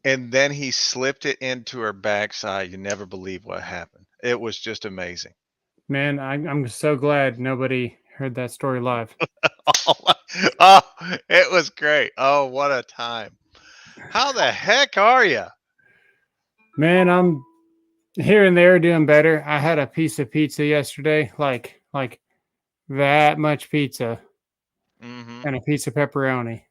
and then he slipped it into her backside. You never believe what happened. It was just amazing. Man, I'm so glad nobody heard that story live. Oh, oh, it was great. Oh, what a time. How the heck are you? Man, I'm here and there doing better. I had a piece of pizza yesterday, like that much pizza Mm-hmm. and a piece of pepperoni,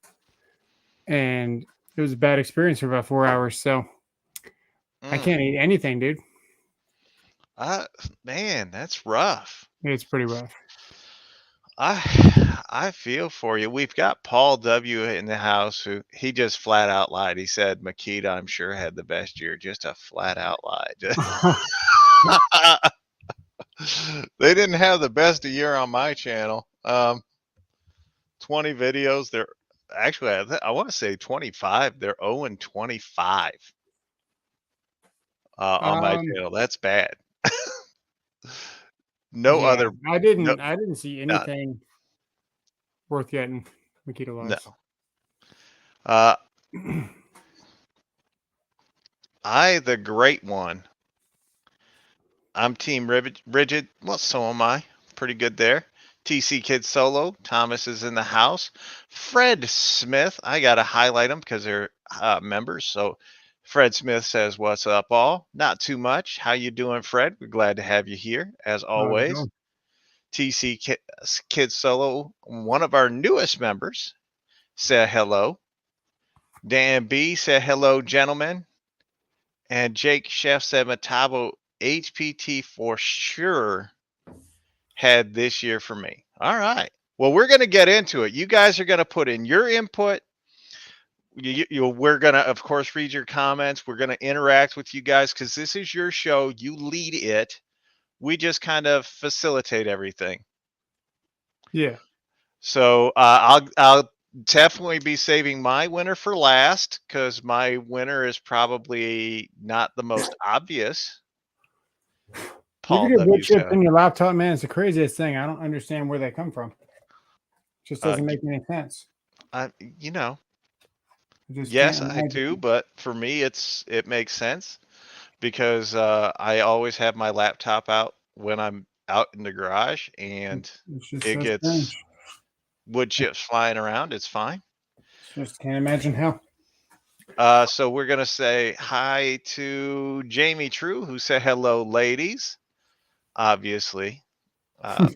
and it was a bad experience for about 4 hours. So I Mm. can't eat anything, dude. Uh, Man, that's rough. It's pretty rough. I feel for you. We've got Paul W in the house who he just flat out lied. He said Makita, I'm sure, had the best year. Just a flat out lie. They didn't have the best year on my channel. 20 videos. They're actually, I want to say 25. They're 0 and 25 on my um, channel. That's bad. No yeah, other, I no, didn't, I didn't see none. anything worth getting Makita No. wise. Uh, the great one. I'm Team Ridgid. Well, so am I. Pretty good there. TC Kid Solo. Thomas is in the house. Fred Smith. I got to highlight them because they're members. So Fred Smith says, "What's up, all? Not too much. How you doing, Fred? We're glad to have you here, as How's it always." going? TC Kid Solo, one of our newest members, said hello. Dan B said hello, gentlemen. And Jake Chef said Matabo HPT for sure had this year for me. All right. Well, we're going to get into it. You guys are going to put in your input. We're going to, of course, read your comments. We're going to interact with you guys because this is your show. You lead it. We just kind of facilitate everything. Yeah. So I'll definitely be saving my winner for last because my winner is probably not the most obvious. You can Paul get wood W chips said. in your laptop, man. It's the craziest thing. I don't understand where they come from. It just Uh, doesn't make any sense. I, you know, I just yes, can't I do, imagine. but for me, it makes sense because I always have my laptop out when I'm out in the garage, and It's just it so gets strange. wood chips flying around. It's fine. Just can't imagine how. So we're gonna say hi to Jamie True, who said hello, ladies. Obviously, uh,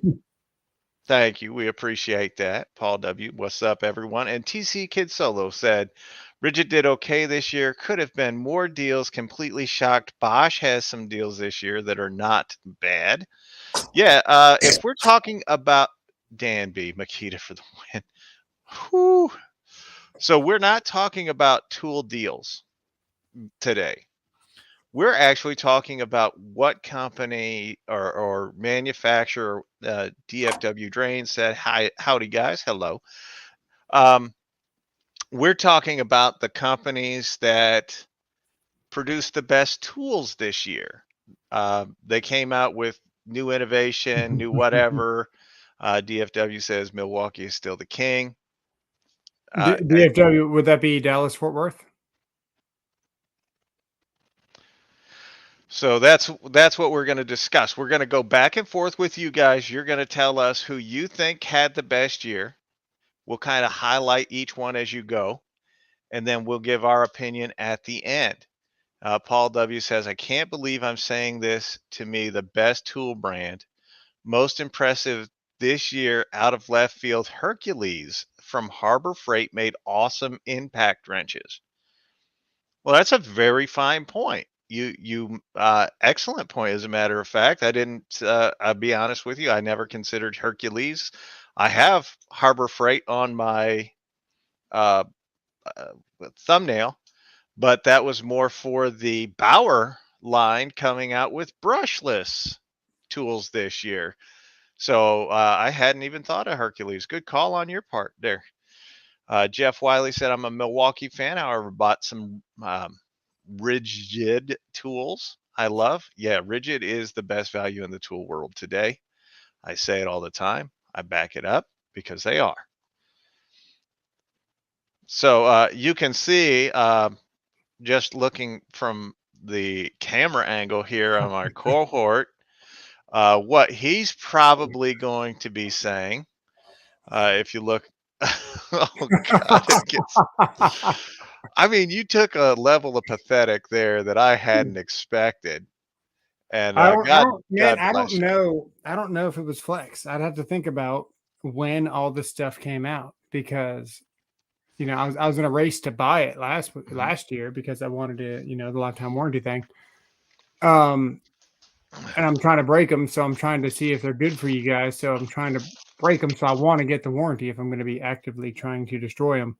thank you. We appreciate that. Paul W. What's up, everyone? And TC Kid Solo said, Ridgid did okay this year. Could have been more deals. Completely shocked. Bosch has some deals this year that are not bad. Yeah. If we're talking about Dan B, Makita for the win. Whew. So we're not talking about tool deals today. We're actually talking about what company or manufacturer DFW Drain said, hi, howdy guys, hello. Um, we're talking about the companies that produced the best tools this year. They came out with new innovation, new whatever. DFW says Milwaukee is still the king. And DFW, would that be Dallas Fort Worth? so that's what we're going to discuss. We're going to go back and forth with you guys. You're going to tell us who you think had the best year. We'll kind of highlight each one as you go, and then we'll give our opinion at the end. Paul W says, I can't believe I'm saying this. To me, the best tool brand, most impressive this year out of left field, Hercules from Harbor Freight made awesome impact wrenches. Well, that's a very fine point. Excellent point. As a matter of fact, I didn't. I'll be honest with you. I never considered Hercules. I have Harbor Freight on my uh, uh, thumbnail, but that was more for the Bauer line coming out with brushless tools this year. So I hadn't even thought of Hercules. Good call on your part there. Jeff Wiley said, I'm a Milwaukee fan. However, bought some Ridgid tools. I love. Yeah, Ridgid is the best value in the tool world today. I say it all the time. I back it up because they are. So you can see just looking from the camera angle here on our cohort, what he's probably going to be saying, if you look, oh God, it gets. I mean, you took a level of pathetic there that I hadn't expected, and Man, God bless you. I don't know if it was flex. I'd have to think about when all this stuff came out because I was in a race to buy it Mhm. last year because I wanted to, the lifetime warranty thing. Um, and I'm trying to break them, so I'm trying to see if they're good for you guys. So I'm trying to break them, so I want to get the warranty if I'm going to be actively trying to destroy them.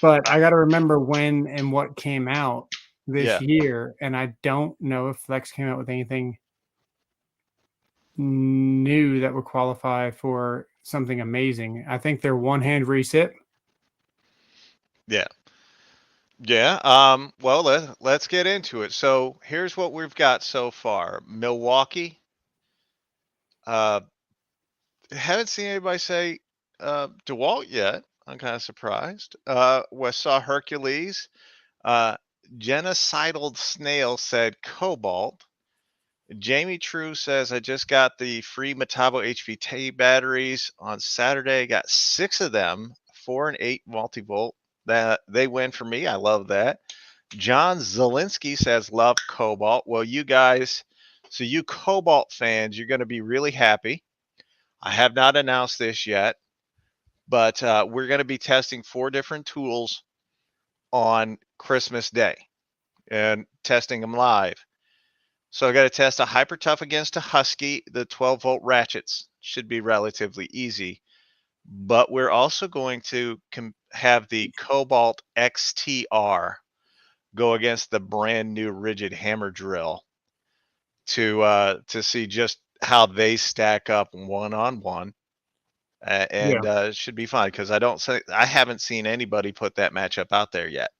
But I got to remember when and what came out this Yeah, year, and I don't know if Flex came out with anything new that would qualify for something amazing. I think they're one hand reset. yeah, yeah. Well, let's get into it. So here's what we've got so far. Milwaukee. Uh, haven't seen anybody say Dewalt yet. I'm kind of surprised. We saw Hercules. Uh, Genocidal Snail said Cobalt. Jamie True says, I just got the free Metabo HVT batteries on Saturday. Got 6 of them, 4 and 8 multivolt. That they win for me. I love that. John Zielinski says, love Cobalt. Well, you guys, so you Cobalt fans, you're going to be really happy. I have not announced this yet, but we're going to be testing 4 different tools on Christmas Day and testing them live. So I got to test a Hyper Tough against a Husky. The 12-volt ratchets should be relatively easy. But we're also going to have the Cobalt XTR go against the brand new Ridgid hammer drill to see just how they stack up one on one. And Yeah, it should be fun because I haven't seen anybody put that matchup out there yet.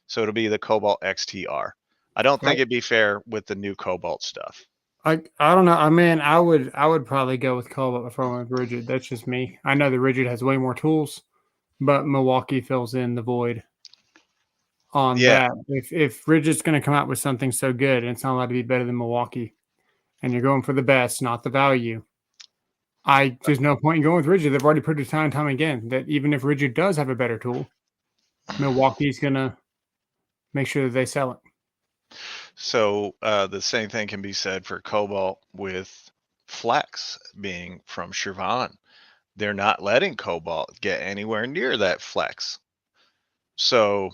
So it'll be the Cobalt XTR. I don't think it'd be fair with the new Cobalt stuff. I don't know. I mean, I would probably go with Cobalt before I went with Rigid. That's just me. I know the Rigid has way more tools, but Milwaukee fills in the void on Yeah. that. If Rigid's going to come out with something so good and it's not allowed to be better than Milwaukee, and you're going for the best, not the value, there's no point in going with Rigid. They've already proved it time and time again that even if Rigid does have a better tool, Milwaukee's going to make sure that they sell it. So the same thing can be said for Cobalt with Flex being from Chevron. They're not letting Cobalt get anywhere near that Flex. So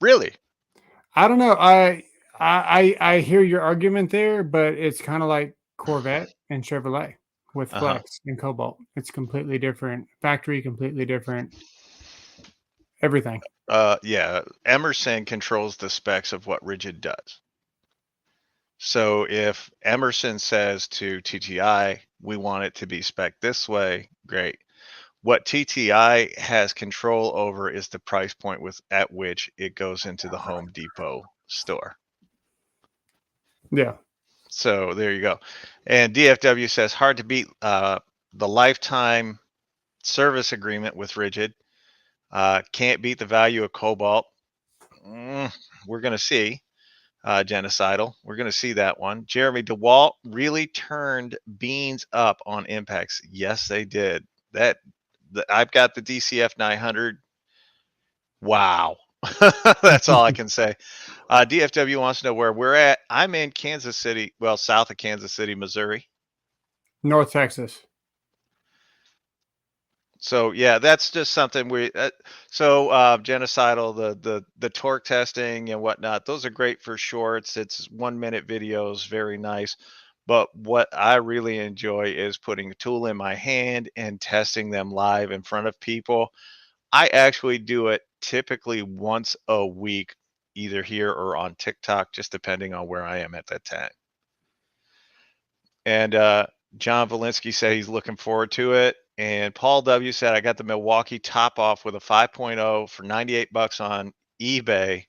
really, I don't know. I hear your argument there, but it's kind of like Corvette and Chevrolet with uh-huh. Flex and Cobalt. It's completely different factory, completely different everything. Yeah, Emerson controls the specs of what Rigid does. So if Emerson says to TTI, we want it to be spec this way, great. What TTI has control over is the price point at which it goes into the Home Depot store. Yeah. So there you go. And DFW says hard to beat the lifetime service agreement with Ridgid. Can't beat the value of Cobalt. We're going to see. Genocidal. We're going to see that one. Jeremy DeWalt really turned beans up on impacts. Yes, they did. I've got the DCF 900. Wow. That's all I can say. DFW wants to know where we're at. I'm in Kansas City, well, south of Kansas City, Missouri. North Texas. So yeah, that's just something genocidal, the torque testing and whatnot, those are great for shorts. It's 1 minute videos, very nice. But what I really enjoy is putting a tool in my hand and testing them live in front of people. I actually do it typically once a week, either here or on TikTok, just depending on where I am at that time. And John Valinsky said he's looking forward to it. And Paul W said, I got the Milwaukee top off with a 5.0 for $98 on eBay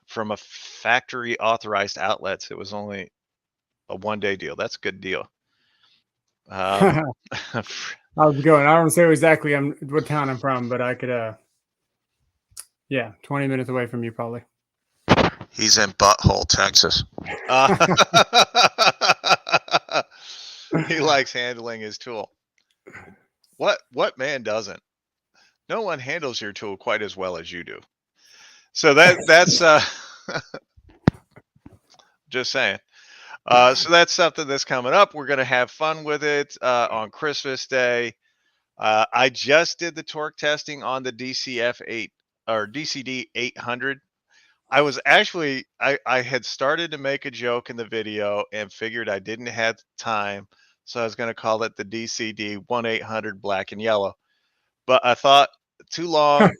from a factory authorized outlets. It was only a 1-day deal. That's a good deal. I was going. I don't say exactly what town I'm from, but I could Yeah, 20 minutes away from you, probably. He's in Butthole, Texas. Uh, he likes handling his tool. What man doesn't? No one handles your tool quite as well as you do. So that's just saying. So that's something that's coming up. We're gonna have fun with it on Christmas Day. I just did the torque testing on the DCF 8 or DCD 800. I was actually I had started to make a joke in the video and figured I didn't have time, so I was going to call it the DCD 1800 black and yellow. But I thought too long,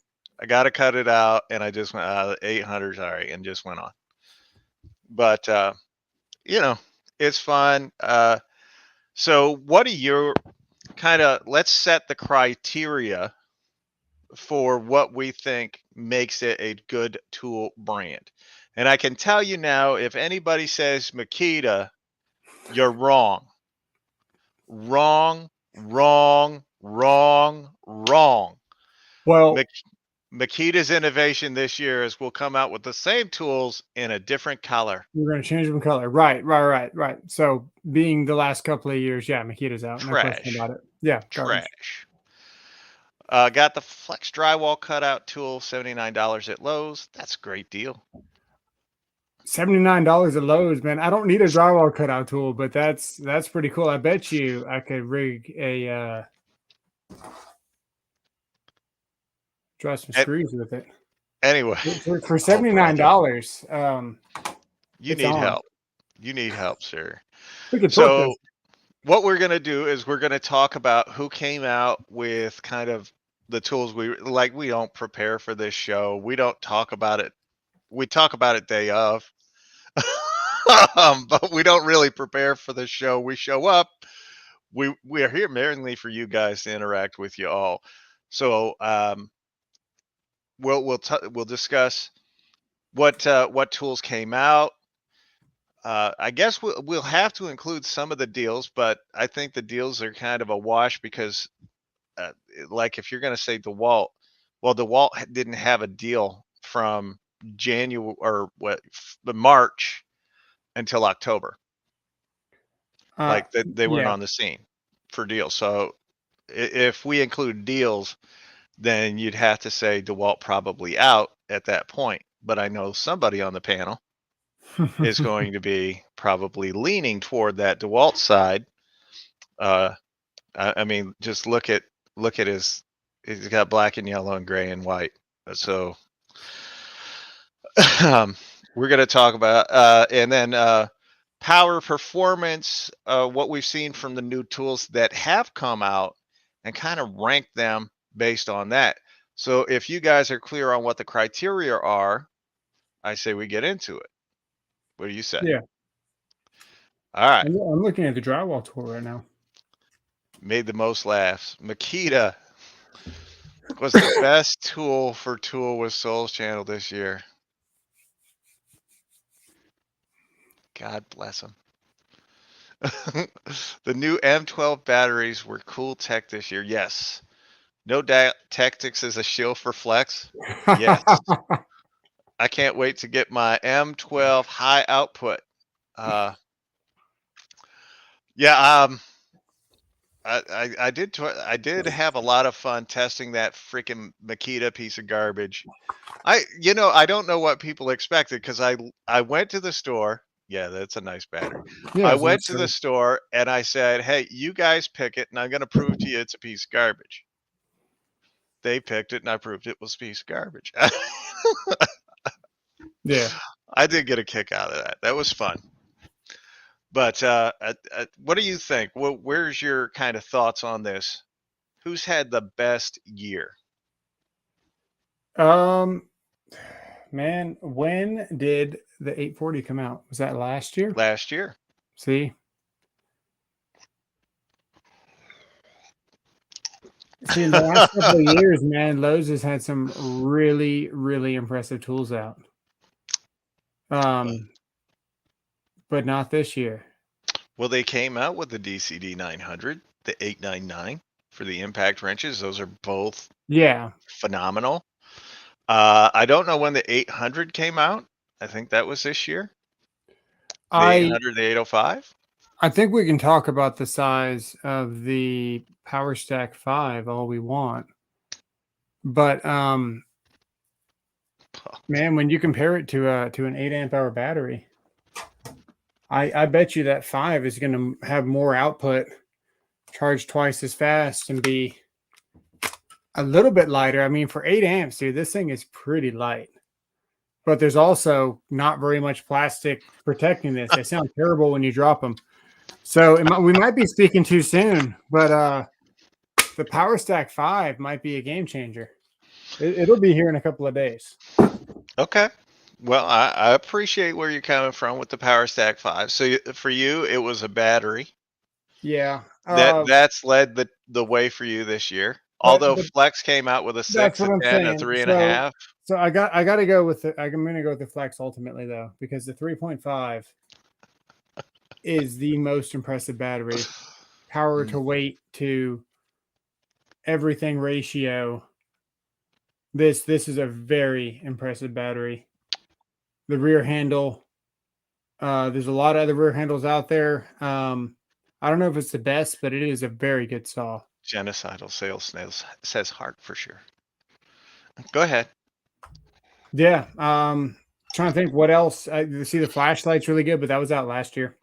I got to cut it out, and I just went 800, sorry, and just went on. But you know, it's fun. So what are your kind of let's set the criteria for what we think makes it a good tool brand. And I can tell you now, if anybody says Makita, you're wrong. Wrong, wrong, wrong, wrong. Well, Makita's innovation this year is we'll come out with the same tools in a different color. we're gonna change them color. Right. So being the last couple of years, yeah, Makita's out, no question Trash. about it. Yeah, garbage. Trash. Got the Flex drywall cutout tool, $79 at Lowe's. That's a great deal. $79 at Lowe's, man. I don't need a drywall cutout tool, but that's pretty cool. I bet you I could rig a draw some screws with it. Anyway, For $79. you It's need on. help. You need help, sir. We could torque So this. what we're going to do is we're going to talk about who came out with kind of the tools we like. We don't prepare for this show. We don't talk about it. We talk about it day of, but we don't really prepare for the show. We show up. We are here mainly for you guys to interact with you all. So we'll discuss what tools came out. I guess we'll have to include some of the deals, but I think the deals are kind of a wash because, like, if you're going to say Dewalt, well, Dewalt didn't have a deal from January or March until October. Like that, they weren't Yeah. on the scene for deals. So if we include deals, then you'd have to say DeWalt probably out at that point. But I know somebody on the panel is going to be probably leaning toward that DeWalt side. I mean, just look at his. He's got black and yellow and gray and white. So we're going to talk about and then power performance, what we've seen from the new tools that have come out, and kind of rank them based on that. So if you guys are clear on what the criteria are, I say we get into it. What do you say? Yeah. All right. I'm looking at the drywall tool right now. Made the most laughs. Makita was the best tool for Tool with Souls channel this year. God bless him. The new M12 batteries were cool tech this year. Yes. No doubt Tactics is a shield for Flex. Yes. I can't wait to get my M12 high output. Yeah, I did have a lot of fun testing that freaking Makita piece of garbage. I don't know what people expected because I went to the store. Yeah, that's a nice battery. Yeah, I it's went nice to the store and I said, "Hey, you guys pick it, and I'm going to prove to you it's a piece of garbage." They picked it, and I proved it was a piece of garbage. Yeah. I did get a kick out of that. That was fun. But what do you think? Where's your kind of thoughts on this? Who's had the best year? Man, when did the 840 come out? Was that last year? Last year. See, in the last couple of years, man, Lowe's has had some really, really impressive tools out. But not this year. Well, they came out with the DCD 900, the 899 for the impact wrenches. Those are both Yeah. phenomenal. I don't know when the 800 came out. I think that was this year. The I 800, the 805. I think we can talk about the size of the Power Stack 5 all we want. But man, when you compare it to an 8 amp hour battery, I bet you that 5 is going to have more output, charge twice as fast, and be a little bit lighter. I mean, for 8 amps, dude, this thing is pretty light. But there's also not very much plastic protecting this. They sound terrible when you drop them. So we might be speaking too soon, but the Power Stack 5 might be a game changer. It'll be here in a couple of days. Okay. Well, I appreciate where you're coming from with the Power Stack 5. So for you, it was a battery. Yeah. That's led the way for you this year. Although But Flex came out with a that's 6, what a I'm 10, a saying. 3.5. So I got to go with I'm going to go with the Flex ultimately though, because the 3.5 is the most impressive battery. Power to weight to everything ratio. This is a very impressive battery. The rear handle, there's a lot of other rear handles out there. I don't know if it's the best, but it is a very good saw. Genocidal sales snails says heart for sure. Go ahead. Yeah. Trying to think what else. I see the flashlight's really good, but that was out last year.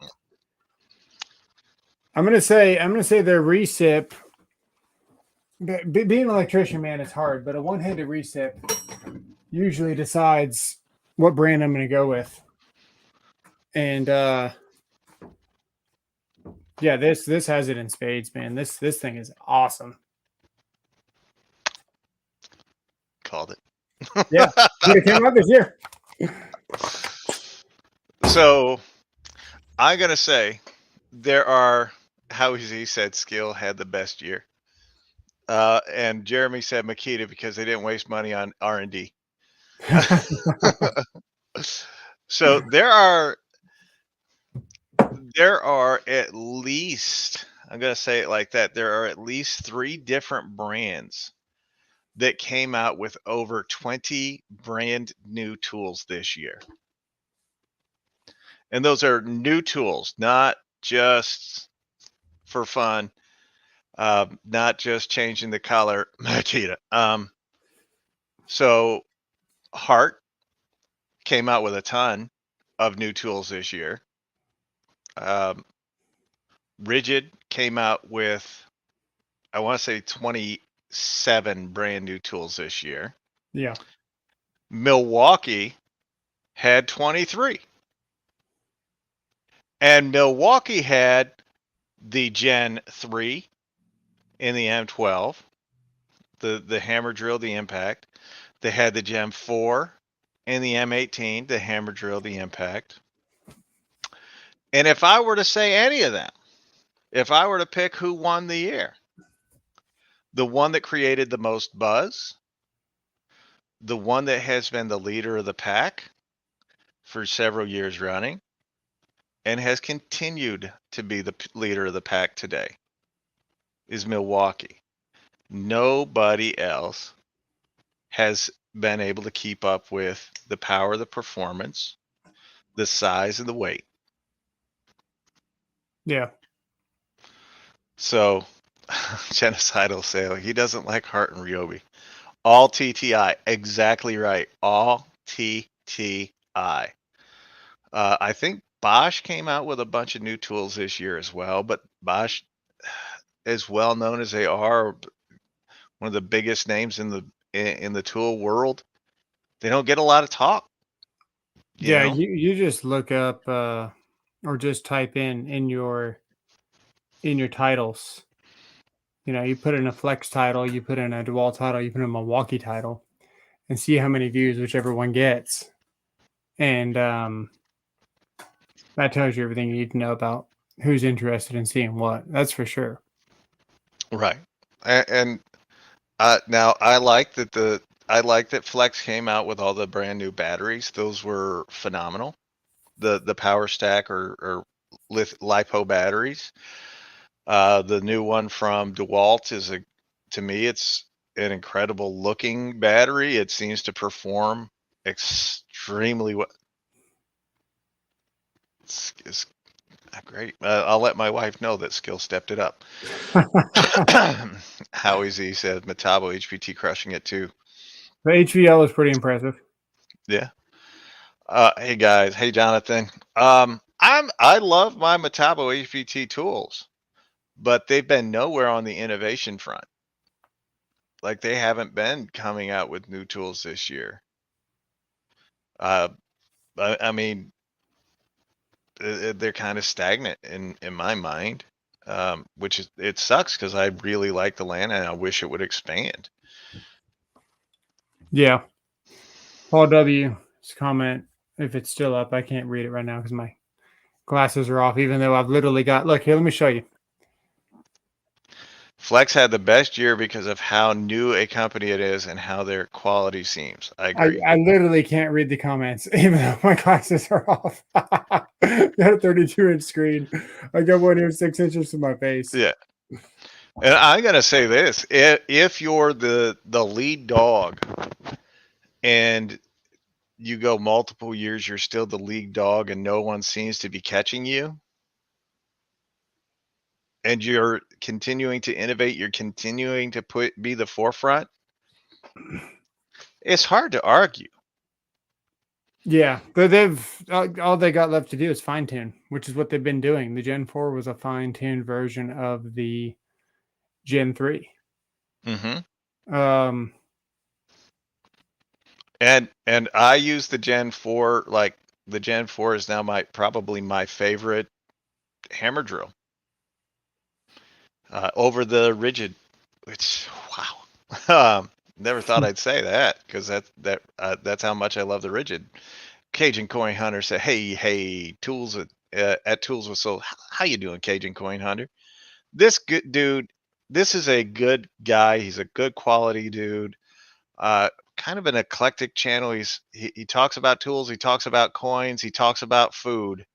I'm gonna say their recip. Being an electrician, man, it's hard, but a one-handed recip usually decides what brand I'm gonna go with. And yeah, this has it in spades, man. This thing is awesome. Called it. Yeah, it came out this year. So I'm gonna say there are, how he said skill had the best year. And Jeremy said Makita because they didn't waste money on R&D. So there are at least, I'm going to say it like that, there are at least 3 different brands that came out with over 20 brand new tools this year. And those are new tools, not just for fun, not just changing the color. Makita. So Hart came out with a ton of new tools this year. Ridgid came out with, I want to say 27 brand new tools this year. Yeah. Milwaukee had 23. And Milwaukee had the Gen 3 in the M12, the hammer drill, the impact. They had the Gen 4 in the M18, the hammer drill, the impact. And if I were to say any of them, if I were to pick who won the year, the one that created the most buzz, the one that has been the leader of the pack for several years running, and has continued to be the leader of the pack today, is Milwaukee. Nobody else has been able to keep up with the power, the performance, the size, and the weight. Yeah. So, genocidal sale. He doesn't like Hart and Ryobi. All TTI. Exactly right. All TTI. I think Bosch came out with a bunch of new tools this year as well, but Bosch, as well known as they are, one of the biggest names in the tool world, they don't get a lot of talk. Yeah, Know? you just look up or just type in your titles. You know, you put in a Flex title, you put in a Dewalt title, you put in a Milwaukee title, and see how many views whichever one gets. And that tells you everything you need to know about who's interested in seeing what. That's for sure. Right. And now I like that Flex came out with all the brand new batteries. Those were phenomenal. The Power Stack or LiPo batteries. The new one from Dewalt to me, it's an incredible looking battery. It seems to perform extremely well. It's great. I'll let my wife know that Skill stepped it up. Howie Z said Metabo HPT crushing it too. The HVL is pretty impressive. Yeah. Hey guys. Hey Jonathan. I love my Metabo HPT tools, but they've been nowhere on the innovation front. Like they haven't been coming out with new tools this year. I mean, they're kind of stagnant in my mind, which is it sucks because I really like the land and I wish it would expand. Yeah. Paul W's comment, if it's still up, I can't read it right now because my glasses are off, even though I've literally got, look here, let me show you. Flex had the best year because of how new a company it is and how their quality seems. I agree. I literally can't read the comments, even though my glasses are off. Got a 32-inch screen. I got one here 6 inches from my face. Yeah. And I'm gonna say this: if you're the lead dog and you go multiple years, you're still the lead dog, and no one seems to be catching you, and you're continuing to innovate, you're continuing to be the forefront. It's hard to argue. Yeah, but they've all they got left to do is fine tune, which is what they've been doing. The Gen 4 was a fine tuned version of the Gen 3. Mm-hmm. And I use the Gen 4, like the Gen 4 is now probably my favorite hammer drill over the Ridgid, which wow. Never thought I'd say that because that's how much I love the Ridgid. Cajun Coin Hunter said, "Hey, tools at Tools with Soul. How you doing, Cajun Coin Hunter? This good dude. This is a good guy. He's a good quality dude. Kind of an eclectic channel. He talks about tools. He talks about coins. He talks about food.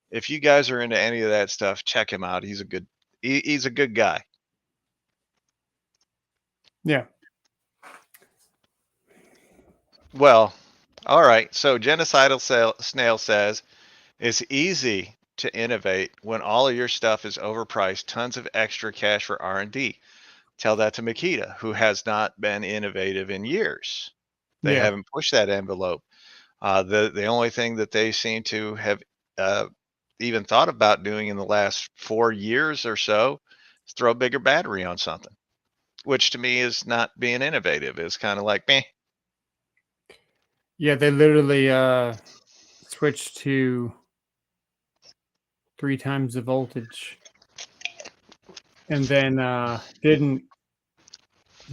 If you guys are into any of that stuff, check him out. He's a good guy." Yeah. Well, all right. So Genocidal Snail says, it's easy to innovate when all of your stuff is overpriced, tons of extra cash for R&D. Tell that to Makita, who has not been innovative in years. They haven't pushed that envelope. The only thing that they seem to have even thought about doing in the last 4 years or so is throw a bigger battery on something, which to me is not being innovative. It's kind of like, meh. Yeah, they literally switched to 3 times the voltage, and then didn't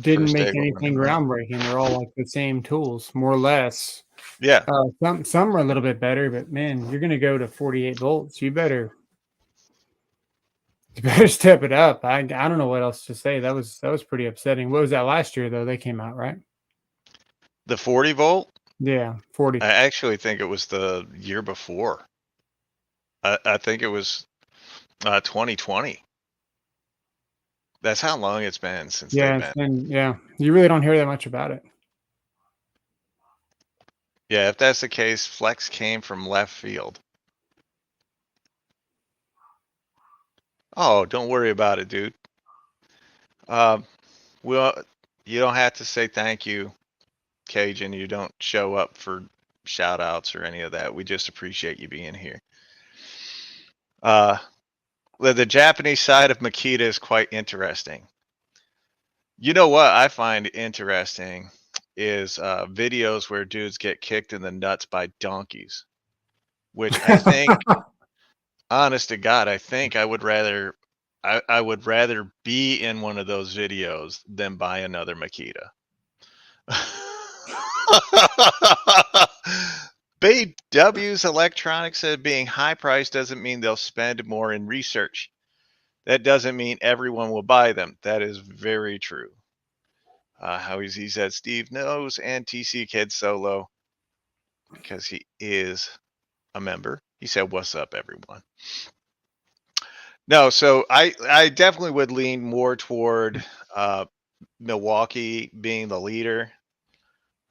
First make day we're anything running out. groundbreaking. They're all like the same tools, more or less. Yeah. Some are a little bit better, but man, you're gonna go to 48 volts. You better step it up. I don't know what else to say. That was pretty upsetting. What was that last year though? They came out, right? The 40 volt? Yeah, 40. I actually think it was the year before. I think it was 2020. That's how long it's been since they've Yeah, been. and yeah, you really don't hear that much about it. Yeah, if that's the case, Flex came from left field. Oh, don't worry about it, dude. Well, you don't have to say thank you, Cajun. You don't show up for shout outs or any of that. We just appreciate you being here. The Japanese side of Makita is quite interesting. You know what I find interesting is videos where dudes get kicked in the nuts by donkeys, which I think, honest to God, I think I would rather be in one of those videos than buy another Makita. Bay W's Electronics said being high priced doesn't mean they'll spend more in research. That doesn't mean everyone will buy them. That is very true. He said Steve knows and TC Kid Solo because he is a member. He said, "What's up, everyone?" No, so I definitely would lean more toward Milwaukee being the leader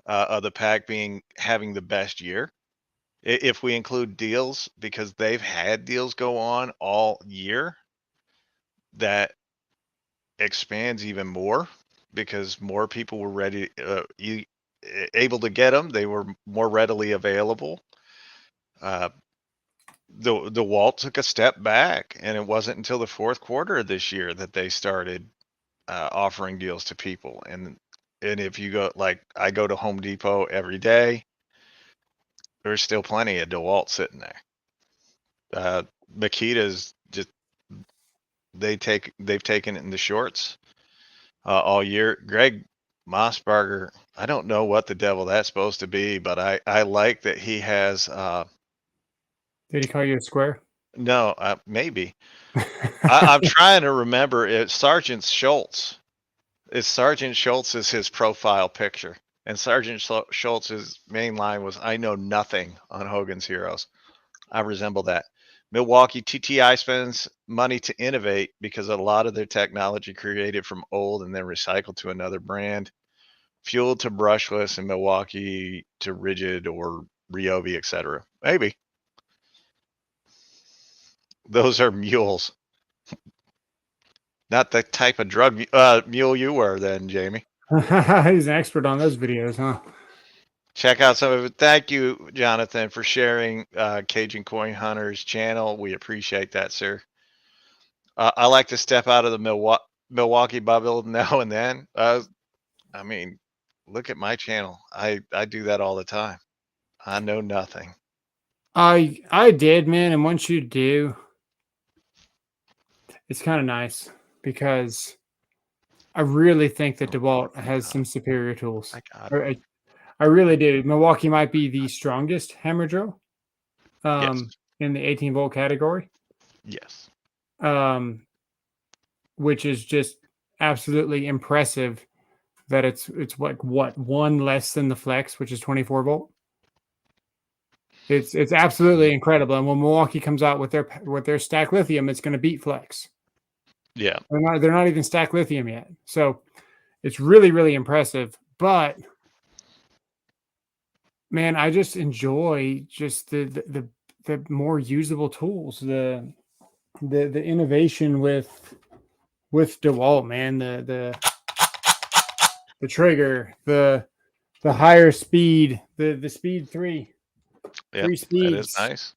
of the pack, being having the best year. If we include deals, because they've had deals go on all year, that expands even more because more people were ready, able to get them. They were more readily available. Uh, the Walt took a step back, and it wasn't until the fourth quarter of this year that they started offering deals to people. And if you go, like, I go to Home Depot every day, there's still plenty of Dewalt sitting there. Makita's just they've taken it in the shorts all year. Greg Mossberger, I don't know what the devil that's supposed to be, but I like that he has. Did he call you a square? No, maybe I'm trying to remember. It's Sergeant Schultz. It's Sergeant Schultz is his profile picture, and Sergeant Schultz's main line was, "I know nothing on Hogan's Heroes." I resemble that. Milwaukee TTI spends money to innovate because a lot of their technology created from old and then recycled to another brand, fueled to brushless, and Milwaukee to Ridgid or Ryobi, etc. Maybe those are mules, not the type of drug mule you were then, Jamie. He's an expert on those videos, huh? Check out some of it. Thank you, Jonathan, for sharing Cajun Coin Hunters channel. We appreciate that, sir. I like to step out of the Milwaukee bubble now and then. I mean, look at my channel. I do that all the time. I know nothing. I did, man, and once you do, it's kind of nice because I really think that DeWalt has some superior tools. I got it. I really do. Milwaukee might be the strongest hammer drill Yes. in the 18-volt category, Yes. which is just absolutely impressive that it's what one less than the Flex, which is 24-volt. It's absolutely incredible. And when Milwaukee comes out with their stack lithium, it's going to beat Flex. Yeah. They're not even stack lithium yet. So it's really, really impressive. But man, I just enjoy just the more usable tools, the innovation with DeWalt, man, the trigger, the higher speed, the speed Yep. three That is speeds, nice.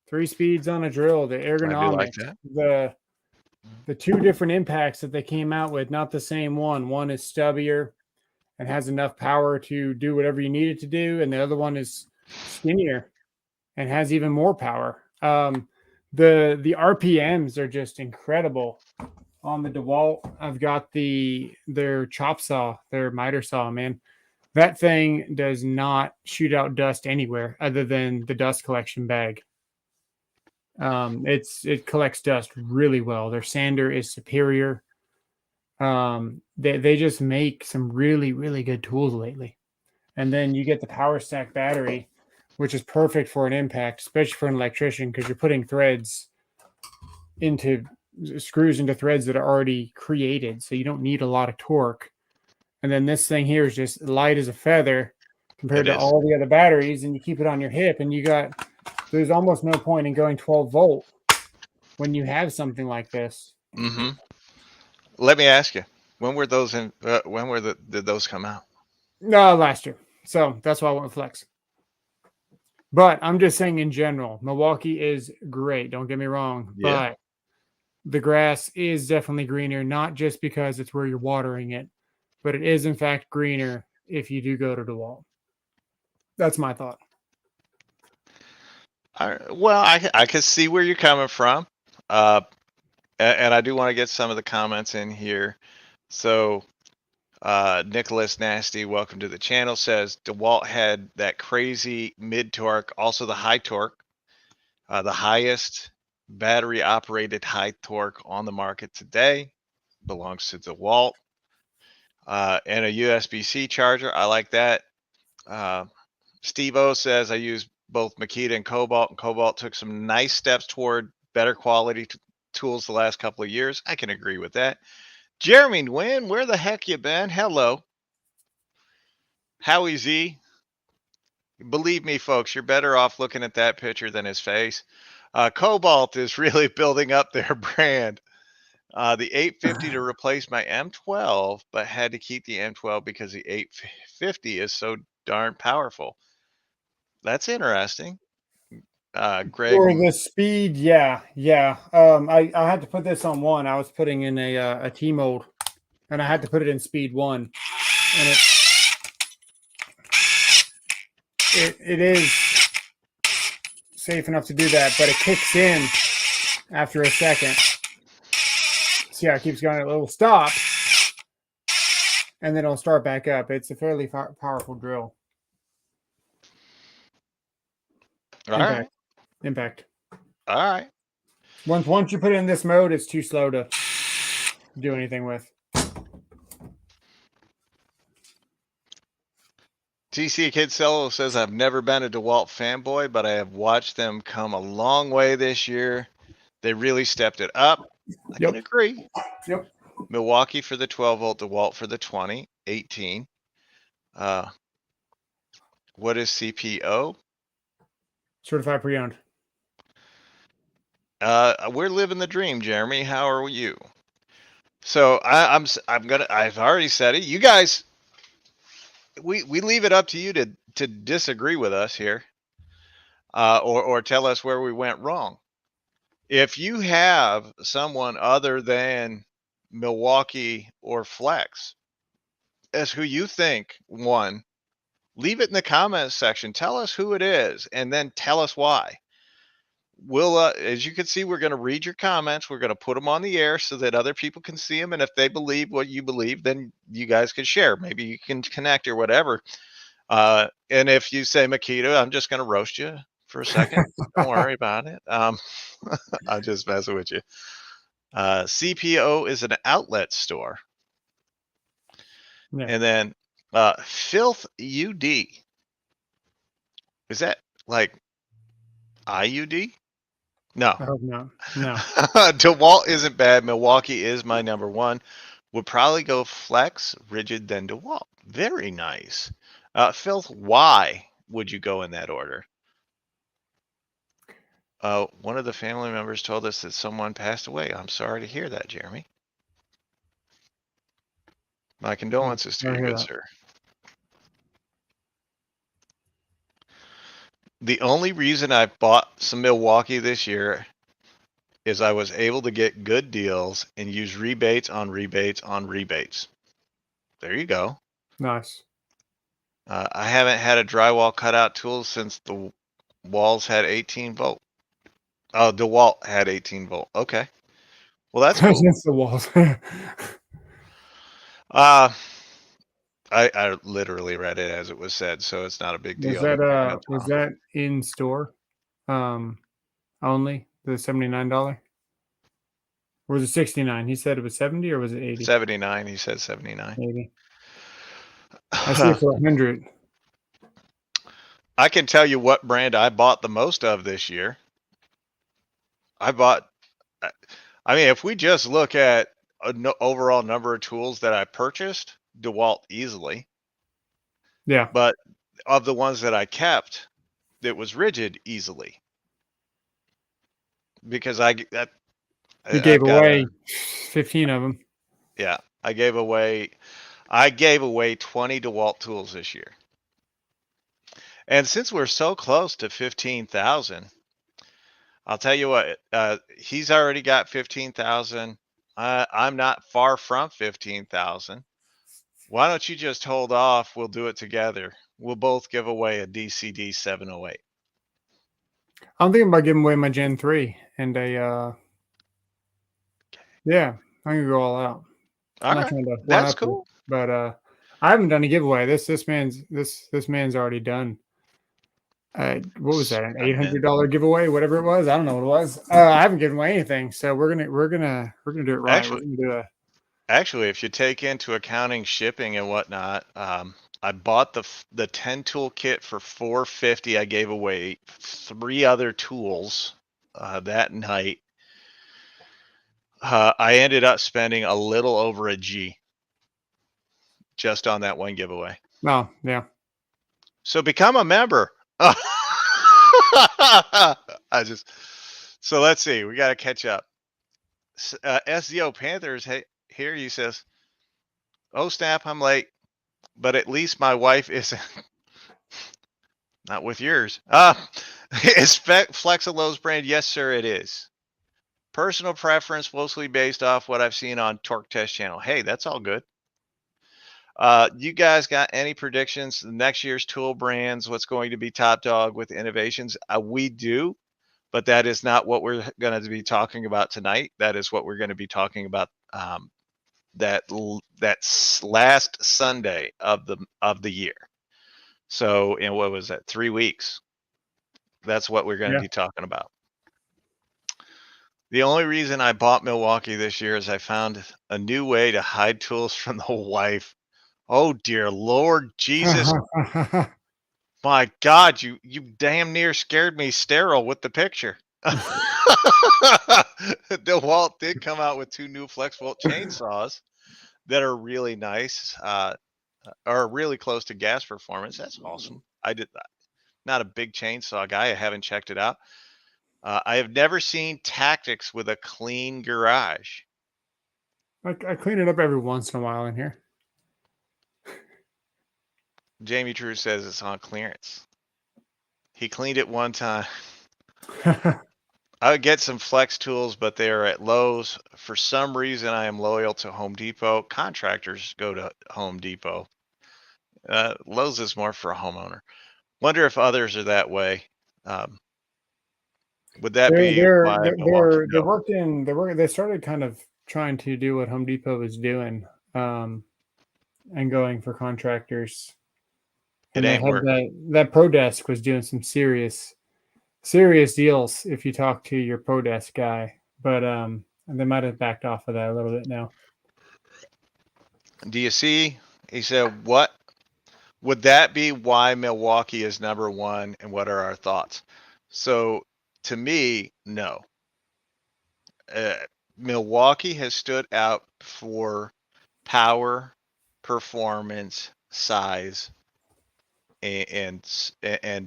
3 speeds on a drill, the I do like ergonomics, that. the two different impacts that they came out with, not the same one. One is stubbier and has enough power to do whatever you need it to do, and the other one is skinnier and has even more power. The RPMs are just incredible on the DeWalt. I've got their chop saw, their miter saw, man. That thing does not shoot out dust anywhere other than the dust collection bag. It collects dust really well. Their sander is superior. They just make some really, really good tools lately. And then you get the power stack battery, which is perfect for an impact, especially for an electrician, because you're putting screws into threads that are already created, so you don't need a lot of torque. And then this thing here is just light as a feather compared It to is. all the other batteries, and you keep it on your hip, and there's almost no point in going 12-volt when you have something like this. Mm-hmm. Let me ask you, when were those in? Did those come out? No, last year. So that's why I went with Flex. But I'm just saying in general, Milwaukee is great. Don't get me wrong. Yeah. But the grass is definitely greener, not just because it's where you're watering it, but it is in fact greener if you do go to DeWalt. That's my thought. Well, I can see where you're coming from, and I do want to get some of the comments in here. So, Nicholas Nasty, welcome to the channel, says DeWalt had that crazy mid torque, also the high torque, the highest battery operated high torque on the market today belongs to DeWalt, and a USB-C charger. I like that. Steve O says I use both Makita and Cobalt took some nice steps toward better quality tools the last couple of years. I can agree with that. Jeremy Nguyen, where the heck you been? Hello. Howie Z. Believe me, folks, you're better off looking at that picture than his face. Cobalt is really building up their brand. The 850 to replace my M12, but had to keep the M12 because the 850 is so darn powerful. That's interesting. Greg, For the speed, yeah. I had to put this on one. I was putting in a T mold, and I had to put it in speed one, and it is safe enough to do that, but it kicks in after a second. See how it keeps going? It will stop, and then it'll start back up. It's a fairly powerful drill. all right. Impact. All right. Once you put it in this mode, it's too slow to do anything with. TC Kid Cello says, I've never been a Dewalt fanboy, but I have watched them come a long way this year. They really stepped it up. I can agree. Yep. Milwaukee for the 12 volt, Dewalt for the 20, 18. What is CPO? Certified pre-owned. We're living the dream, Jeremy. How are you? So I've already said it. You guys, we leave it up to you to disagree with us here, or tell us where we went wrong. If you have someone other than Milwaukee or Flex as who you think won, leave it in the comments section. Tell us who it is, and then tell us why. We'll, as you can see, we're going to read your comments. We're going to put them on the air so that other people can see them. And if they believe what you believe, then you guys can share. Maybe you can connect or whatever. And if you say Makita, I'm just going to roast you for a second. Don't worry about it. I'm just messing with you. CPO is an outlet store. Yeah. And then Filth UD. Is that like IUD? No. I hope not. No. Dewalt isn't bad. Milwaukee is my number one. Would probably go Flex, Ridgid, then Dewalt. Very nice. Filth, why would you go in that order? One of the family members told us that someone passed away. I'm sorry to hear that, Jeremy. My condolences to you, good sir. The only reason I bought some Milwaukee this year is I was able to get good deals and use rebates on rebates on rebates. There you go. Nice. I haven't had a drywall cutout tool since the walls had 18 volt. Oh, Dewalt had 18 volt. Okay. Well, that's cool. Since the walls. I literally read it as it was said, so it's not a big deal. Was that in store only, the $79? Or was it 69? He said it was 70, or was it 80? 79. He said 79. 80. I see it for 100. I can tell you what brand I bought the most of this year. I mean, if we just look at an overall number of tools that I purchased, Dewalt easily. Yeah. But of the ones that I kept, it was Ridgid easily. Because you gave away 15 of them. Yeah, I gave away 20 Dewalt tools this year. And since we're so close to 15,000, I'll tell you what, he's already got 15,000. I'm not far from 15,000. Why don't you just hold off? We'll do it together. We'll both give away a DCD 708. I'm thinking about giving away my Gen 3 and a yeah, I'm gonna go all out. All right. That's cool. But I haven't done a giveaway. This man's already done. What was that? An $800 giveaway? Whatever it was. I don't know what it was. I haven't given away anything, so we're gonna do it right. Actually, if you take into accounting shipping and whatnot, I bought the 10 tool kit for $450. I gave away 3 other tools that night. I ended up spending a little over a G just on that one giveaway. Oh, yeah. So become a member. So let's see. We got to catch up. SZO Panthers, hey, here he says, "Oh snap, I'm late, but at least my wife isn't not with yours." Is Flexalo's brand? Yes, sir, it is. Personal preference, mostly based off what I've seen on Torque Test channel. Hey, that's all good. You guys got any predictions? Next year's tool brands, what's going to be top dog with innovations? We do, but that is not what we're going to be talking about tonight. That is what we're going to be talking about that's last Sunday of the year. So, in what was that? 3 weeks. That's what we're going to be talking about. The only reason I bought Milwaukee this year is I found a new way to hide tools from the wife. Oh dear Lord Jesus. My God, you damn near scared me sterile with the picture. Dewalt did come out with 2 new FlexVolt chainsaws that are really nice, are really close to gas performance. That's awesome. I did that. Not a big chainsaw guy. I haven't checked it out. I have never seen Tactics with a clean garage. I clean it up every once in a while in here. Jamie Drew says it's on clearance. He cleaned it one time. I would get some Flex tools, but they are at Lowe's. For some reason, I am loyal to Home Depot. Contractors go to Home Depot. Lowe's is more for a homeowner. Wonder if others are that way. Would that be why Milwaukee? They started kind of trying to do what Home Depot was doing, and going for contractors. And It they ain't had working. that Pro Desk was doing some serious deals if you talk to your Pro Desk guy, but they might have backed off of that a little bit now. Do you see? He said, "What would that be? Why Milwaukee is number one, and what are our thoughts?" So, to me, no. Milwaukee has stood out for power, performance, size, and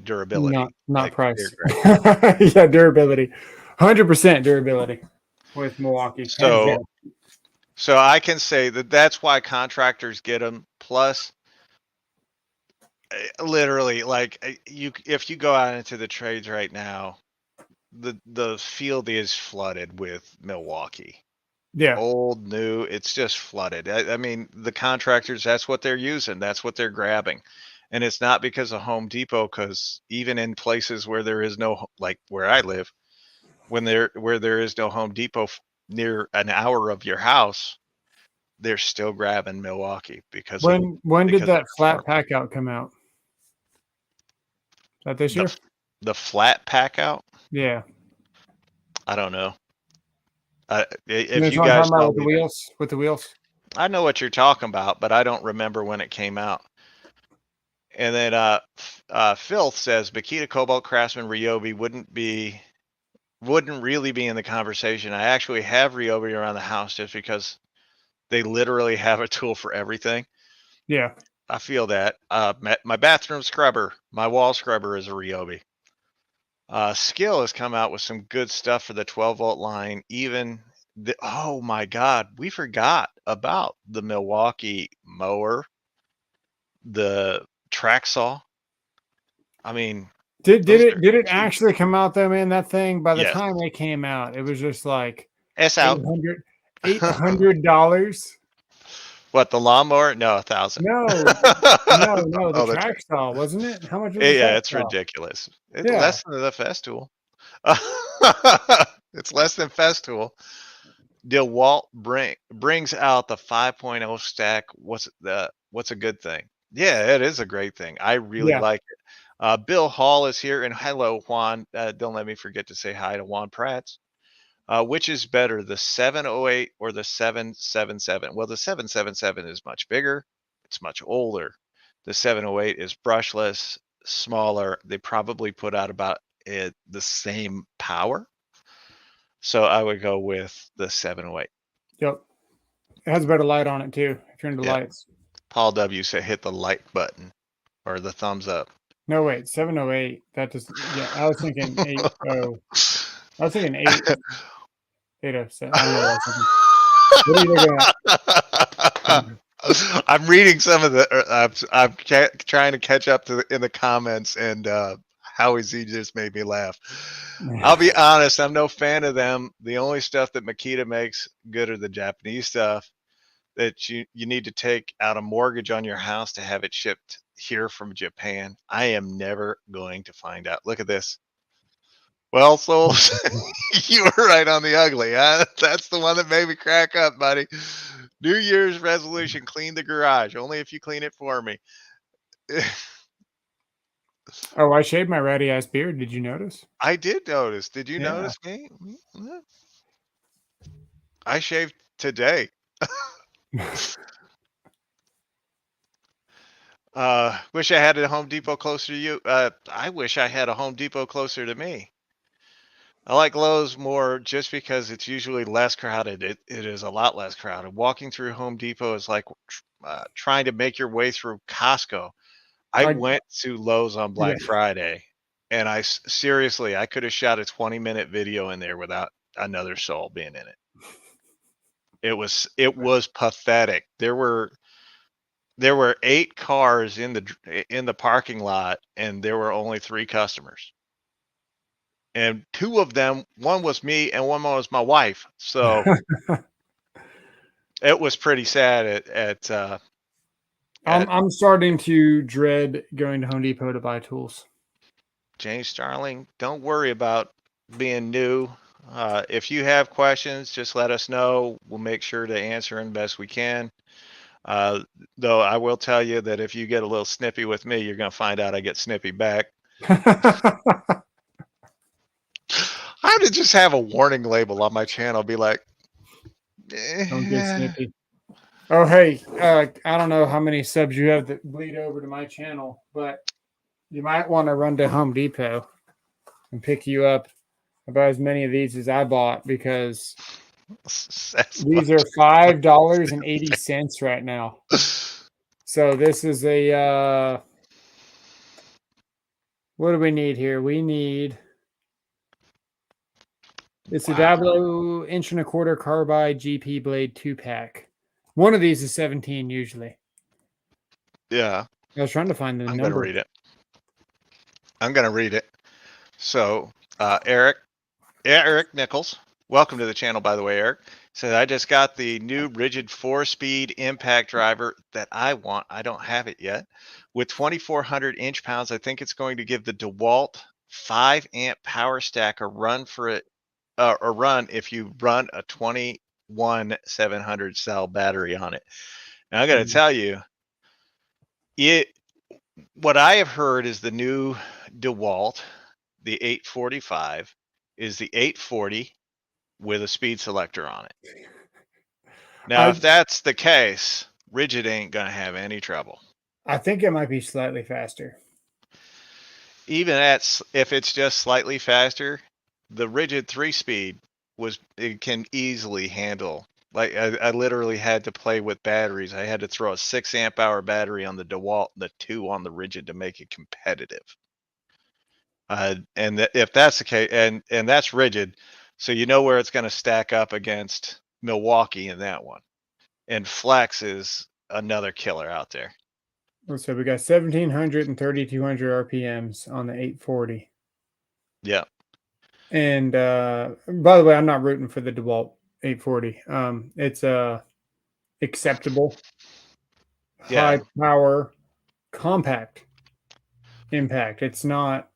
durability. Not Like, price. they're great. Yeah, durability, 100% durability with Milwaukee, hands down. So I can say that that's why contractors get them. Plus, literally, like if you go out into the trades right now, the field is flooded with Milwaukee. Yeah. Old, new, it's just flooded. I mean, the contractors, that's what they're using. That's what they're grabbing. And it's not because of Home Depot, because even in places where there is no, like where I live, where there is no Home Depot near an hour of your house, they're still grabbing Milwaukee because when did that flat performance. pack out come out? Is that this year? The flat pack out? Yeah. I don't know. You If you know what I'm guys talking about tell with the me, wheels? With the wheels? I know what you're talking about, but I don't remember when it came out. And then Filth says Makita Cobalt Craftsman Ryobi wouldn't really be in the conversation. I actually have Ryobi around the house just because they literally have a tool for everything. Yeah. I feel that. My bathroom scrubber, my wall scrubber is a Ryobi. Skill has come out with some good stuff for the 12-volt line. Even oh my God, we forgot about the Milwaukee mower, the track saw. I mean, Did those are it cheap. actually come out though, man? That thing, by the Yes, time it came out, it was just like it's out. $800. What, the lawnmower? No, 1,000. No, no, the Oh, the track track. saw, wasn't it? How much was the Yeah, track it's saw? ridiculous. It's Yeah. less than the Festool. It's less than Festool. Dewalt brings out the 5.0 stack. What's a good thing? Yeah, it is a great thing. I really Yeah. like it. Bill Hall is here, and hello, Juan. Don't let me forget to say hi to Juan Prats. Which is better, the 708 or the 777? Well, the 777 is much bigger. It's much older. The 708 is brushless, smaller. They probably put out about the same power. So I would go with the 708. Yep. It has a better light on it too. If you're into Yeah. lights. Paul W said hit the like button or the thumbs up. No, wait, 708. That does. Yeah, I was thinking 80. I was thinking 807. I don't know what I was thinking. What are you looking at? I'm reading some of the. I'm trying to catch up to in the comments, and Howie Z just made me laugh. I'll be honest, I'm no fan of them. The only stuff that Makita makes good are the Japanese stuff that you need to take out a mortgage on your house to have it shipped here from Japan. I am never going to find out. Look at this. Well, so you were right on the ugly, huh? That's the one that made me crack up, buddy. New Year's resolution: clean the garage. Only if you clean it for me. Oh, I shaved my ratty ass beard. Did you notice? I did notice. Did you Yeah. notice me? I shaved today. Wish I had a Home Depot closer to you. I wish I had a Home Depot closer to me. I like Lowe's more just because it's usually less crowded. It is a lot less crowded. Walking through Home Depot is like trying to make your way through Costco. I Like, went to Lowe's on yeah. Black Friday, and seriously, I could have shot a 20-minute video in there without another soul being in it. It was pathetic. There were 8 cars in the parking lot, and there were only 3 customers. And 2 of them, one was me and one was my wife. So it was pretty sad I'm starting to dread going to Home Depot to buy tools. James Starling. Don't worry about being new. If you have questions, just let us know. We'll make sure to answer them best we can. Though I will tell you that if you get a little snippy with me, you're going to find out I get snippy back. I would just have a warning label on my channel, be like, Don't get snippy. Oh, hey, I don't know how many subs you have that bleed over to my channel, but you might want to run to Home Depot and pick you up about as many of these as I bought, because these are $5.80 right now. So this is a what do we need here? We need it's a Diablo 1.25" carbide GP blade 2-pack. One of these is 17 usually. Yeah. I was trying to find the I'm number. going to read it. I'm going to read it. So, Eric Nichols, welcome to the channel, by the way, Eric, said, I just got the new Ridgid 4-speed impact driver that I want. I don't have it yet. With 2,400 inch-pounds, I think it's going to give the Dewalt 5-amp power stack a run for it, or run if you run a 21,700 cell battery on it. And I got to tell you, what I have heard is the new Dewalt, the 845, is the 840 with a speed selector on it. Now, if that's the case, Ridgid ain't going to have any trouble. I think it might be slightly faster. Even if it's just slightly faster, the Ridgid 3-speed it can easily handle. Like I literally had to play with batteries. I had to throw a 6-amp-hour battery on the Dewalt, the 2 on the Ridgid to make it competitive. If that's the case, and that's Ridgid, so you know where it's going to stack up against Milwaukee in that one. And Flex is another killer out there. So we got 1,700 and 3,200 RPMs on the 840. Yeah. And by the way, I'm not rooting for the Dewalt 840. It's acceptable, high power, compact impact. It's not.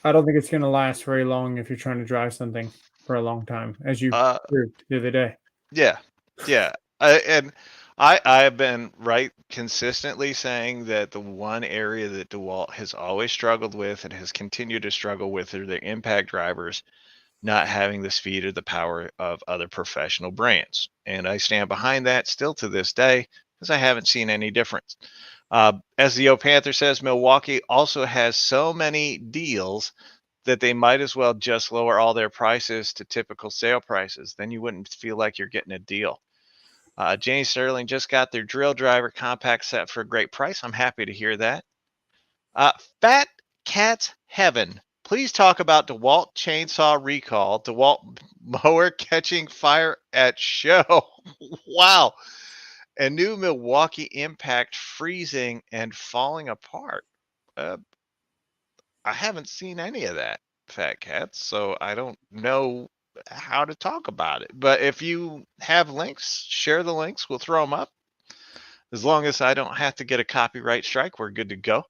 I don't think it's going to last very long if you're trying to drive something for a long time, as you proved the other day. Yeah. I have been right consistently saying that the one area that DeWalt has always struggled with and has continued to struggle with are the impact drivers not having the speed or the power of other professional brands. And I stand behind that still to this day because I haven't seen any difference. As the O Panther says, Milwaukee also has so many deals that they might as well just lower all their prices to typical sale prices. Then you wouldn't feel like you're getting a deal. Jane Sterling just got their drill driver compact set for a great price. I'm happy to hear that. Fat Cat's Heaven. Please talk about DeWalt chainsaw recall. DeWalt mower catching fire at show. Wow. And new Milwaukee impact freezing and falling apart. Uh, I haven't seen any of that, Fat Cats, so I don't know how to talk about it. But if you have links, share the links. We'll throw them up. As long as I don't have to get a copyright strike, we're good to go.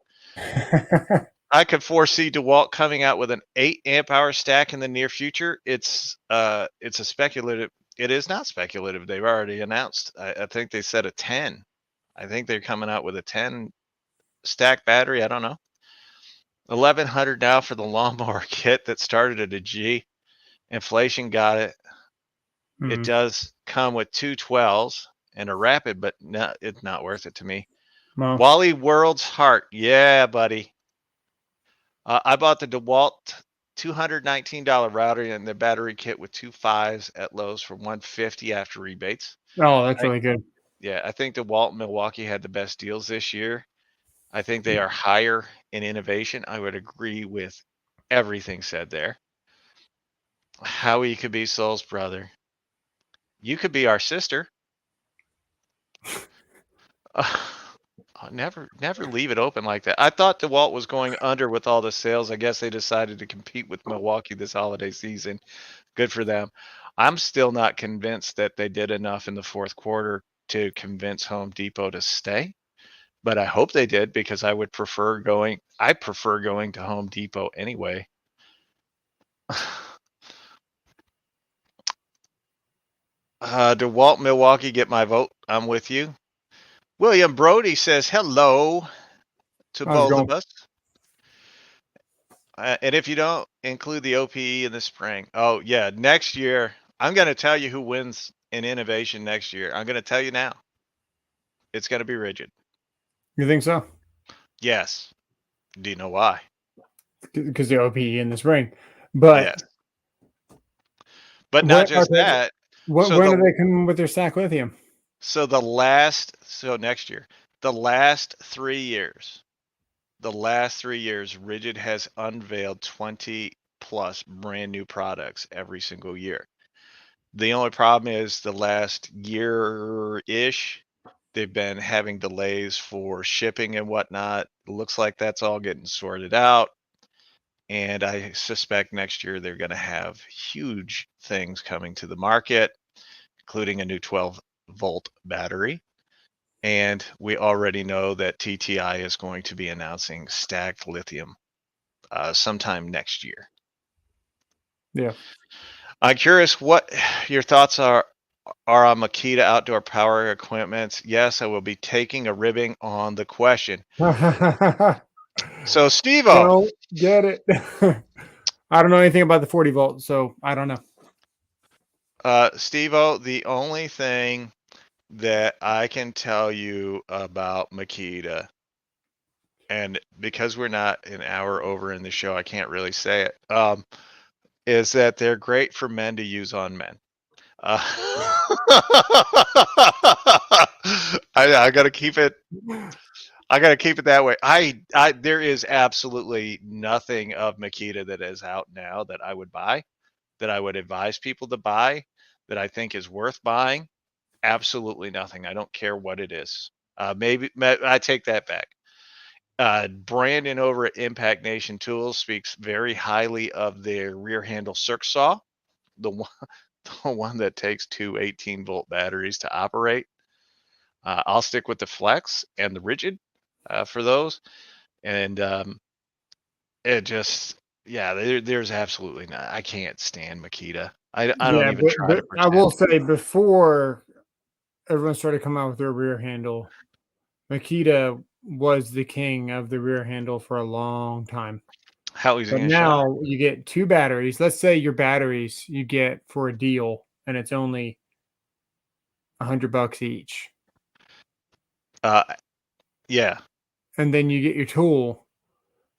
I could foresee DeWalt coming out with an 8 amp hour stack in the near future. It's a speculative. It is not speculative. They've already announced. I think they said a 10. I think they're coming out with a 10 stack battery. I don't know. 1100 now for the lawnmower kit that started at a G. Inflation got it. It does come with two 12s and a rapid, but no, it's not worth it to me. Well, Wally World's Heart. Yeah, buddy. I bought the DeWalt $219 router and the battery kit with two 5s at Lowe's for $150 after rebates. oh, that's really good. Yeah, I think DeWalt and Milwaukee had the best deals this year. I think they are higher in innovation. I would agree with everything said there. Howie could be Soul's brother. You could be our sister. Never leave it open like that. I thought DeWalt was going under with all the sales. I guess they decided to compete with Milwaukee this holiday season. Good for them. I'm still not convinced that they did enough in the fourth quarter to convince Home Depot to stay, but I hope they did because I prefer going to Home Depot anyway. DeWalt Milwaukee get my vote. I'm with you. William Brody says hello to both of us. And if you don't include the OPE in the spring, oh yeah, next year I'm going to tell you who wins in innovation next year. I'm going to tell you now. It's going to be Ridgid. You think so? Yes. Do you know why? Because the OPE in the spring, but yes. But not just that. When do they come with their stack lithium? So next year, the last 3 years, Ridgid has unveiled 20 plus brand new products every single year. The only problem is the last year-ish, they've been having delays for shipping and whatnot. It looks like that's all getting sorted out. And I suspect next year they're going to have huge things coming to the market, including a new 12-volt battery. And we already know that TTI is going to be announcing stacked lithium sometime next year. Yeah. I'm curious what your thoughts are on Makita outdoor power equipment. Yes, I will be taking a ribbing on the question. So, Steve-O. Don't get it. I don't know anything about the 40 volt, so I don't know. Steve-O, the only thing that I can tell you about Makita, and because we're not an hour over in the show, I can't really say it, is that they're great for men to use on men. I gotta keep it. I gotta keep it that way. There is absolutely nothing of Makita that is out now that I would buy, that I would advise people to buy, that I think is worth buying. Absolutely nothing. I don't care what it is. Maybe I take that back. Brandon over at Impact Nation Tools speaks very highly of their rear handle circ saw, the one that takes two 18-volt batteries to operate. I'll stick with the Flex and the Ridgid for those. And it just, yeah, there's absolutely not. I can't stand Makita. I don't even try to pretend. I will say before everyone started coming out with their rear handle, Makita was the king of the rear handle for a long time. How easy? But now you get two batteries. Let's say your batteries you get for a deal, and it's only $100 each. Yeah. And then you get your tool,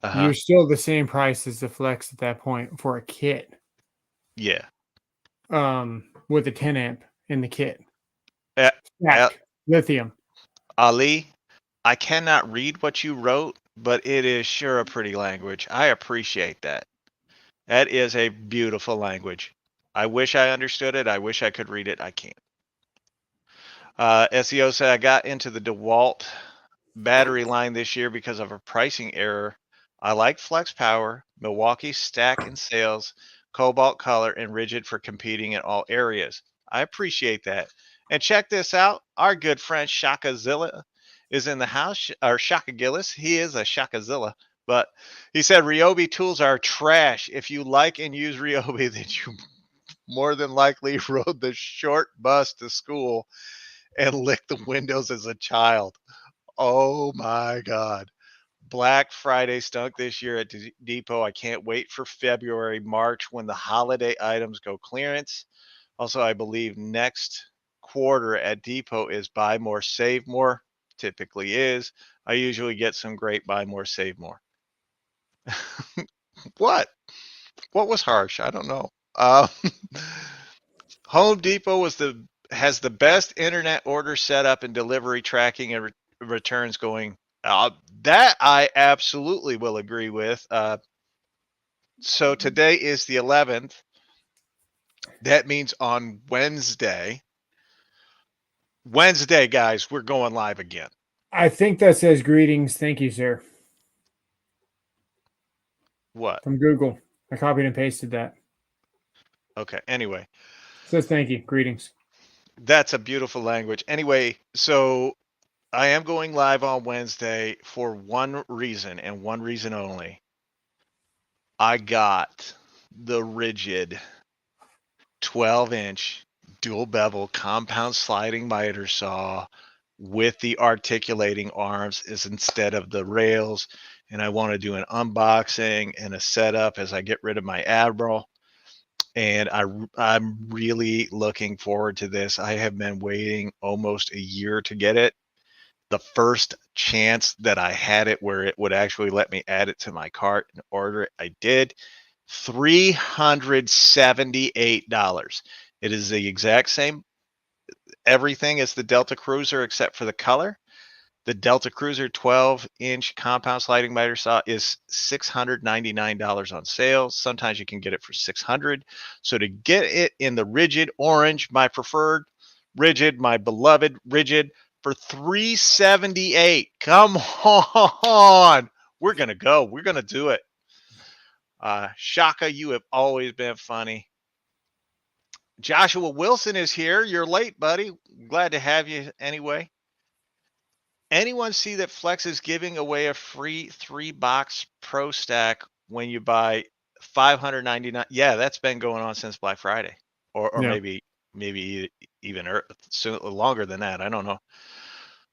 Uh-huh. you're still the same price as the Flex at that point for a kit, Yeah. with a 10 amp in the kit. Uh, uh, Stacked lithium. Ali, I cannot read what you wrote, but it is sure a pretty language. I appreciate that. That is a beautiful language. I wish I understood it. I wish I could read it. I can't. SEO said I got into the Dewalt battery line this year because of a pricing error. I like Flex Power, Milwaukee stack in sales, Cobalt Color, and Ridgid for competing in all areas. I appreciate that. And check this out. Our good friend Shakazilla is in the house, or Shaka Gillis. He is a Shakazilla. But he said Ryobi tools are trash. If you like and use Ryobi, then you more than likely rode the short bus to school and licked the windows as a child. Oh my God. Black Friday stunk this year at Depot. I can't wait for February, March when the holiday items go clearance. Also, I believe next quarter at Depot is buy more, save more. Typically is. I usually get some great buy more, save more. What? What was harsh? I don't know. Home Depot has the best internet order setup and delivery tracking and returns going. That I absolutely will agree with. So today is the 11th. That means on Wednesday, guys, we're going live again. I think that says greetings. Thank you, sir. What? From Google. I copied and pasted that. Okay. Anyway, It says thank you. Greetings. that's a beautiful language. Anyway, so I am going live on Wednesday for one reason and one reason only. I got the Ridgid 12-inch dual bevel compound sliding miter saw with the articulating arms is instead of the rails. And I want to do an unboxing and a setup as I get rid of my Admiral. And I'm really looking forward to this. I have been waiting almost a year to get it. The first chance that I had it where it would actually let me add it to my cart and order it, I did. $378. It is the exact same everything as the Delta Cruiser except for the color. The Delta Cruiser 12-inch compound sliding miter saw is $699 on sale. Sometimes you can get it for $600. So to get it in the Ridgid orange, my preferred Ridgid, my beloved Ridgid, for $378. Come on. We're going to go. We're going to do it. Shaka, you have always been funny. Joshua Wilson is here. You're late, buddy. Glad to have you anyway. Anyone see that Flex is giving away a free 3-box Pro Stack when you buy $599? Yeah, that's been going on since Black Friday, or Yeah. maybe even longer than that. I don't know.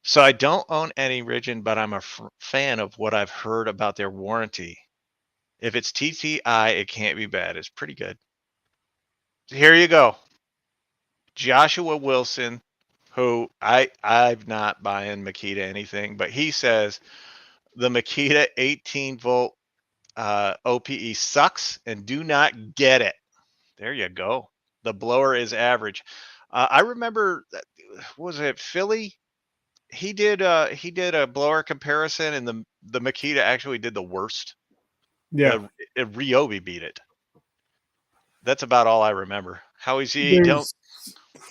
So I don't own any Ridgid, but I'm a fan of what I've heard about their warranty. If it's TTI, it can't be bad. It's pretty good. Here you go. Joshua Wilson, who I'm not buying Makita anything, but he says the Makita 18-volt OPE sucks and do not get it. There you go. The blower is average. I remember, was it Philly? He did a blower comparison, and the Makita actually did the worst. Yeah. Ryobi beat it. That's about all I remember. How is he?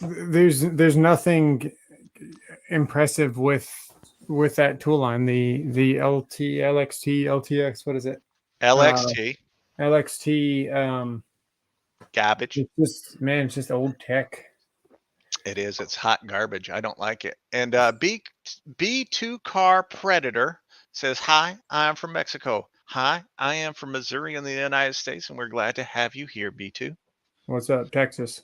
There's nothing impressive with that tool line. The LT, LXT, LTX, what is it? LXT LXT. garbage. It's just old tech. It is. It's hot garbage. I don't like it. And B2 Car Predator says, "Hi, I am from Mexico. Hi, I am from Missouri in the United States, and we're glad to have you here, B2." What's up, Texas?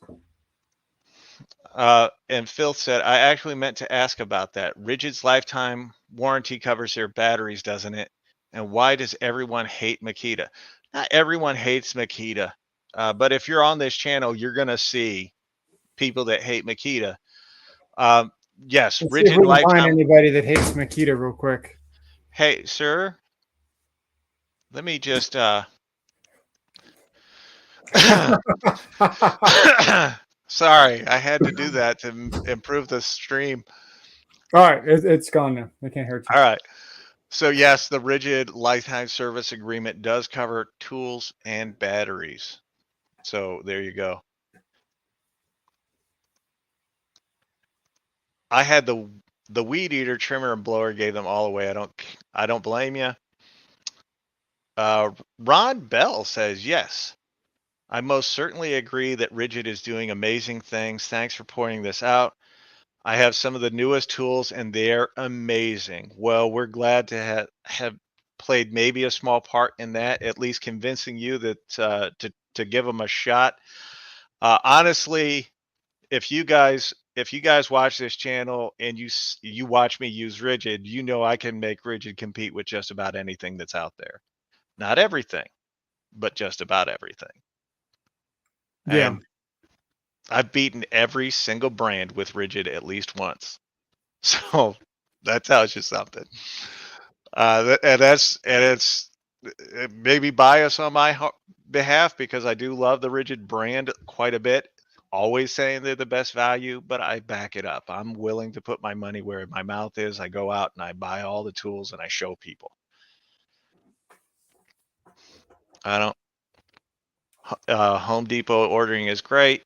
And Phil said, "I actually meant to ask about that. Ridgid's lifetime warranty covers their batteries, doesn't it? And why does everyone hate Makita?" Not everyone hates Makita, but if you're on this channel, you're gonna see people that hate Makita. Yes, Let's see if Ridgid we can find lifetime. anybody that hates Makita real quick. Hey, sir, let me just sorry, I had to do that to improve the stream. All right, it's gone now. They can't hurt you. All right. So yes, the Ridgid lifetime service agreement does cover tools and batteries. So there you go. I had the weed eater, trimmer, and blower. Gave them all away. I don't blame you. Ron Bell says yes. I most certainly agree that Ridgid is doing amazing things. Thanks for pointing this out. I have some of the newest tools and they're amazing. Well, we're glad to have played maybe a small part in that, at least convincing you that to give them a shot. Honestly, if you guys watch this channel and you watch me use Ridgid, you know I can make Ridgid compete with just about anything that's out there. Not everything, but just about everything. Yeah. And I've beaten every single brand with Ridgid at least once. So that tells you something. And it's maybe bias on my behalf because I do love the Ridgid brand quite a bit. Always saying they're the best value, but I back it up. I'm willing to put my money where my mouth is. I go out and I buy all the tools and I show people. I don't. Home Depot ordering is great.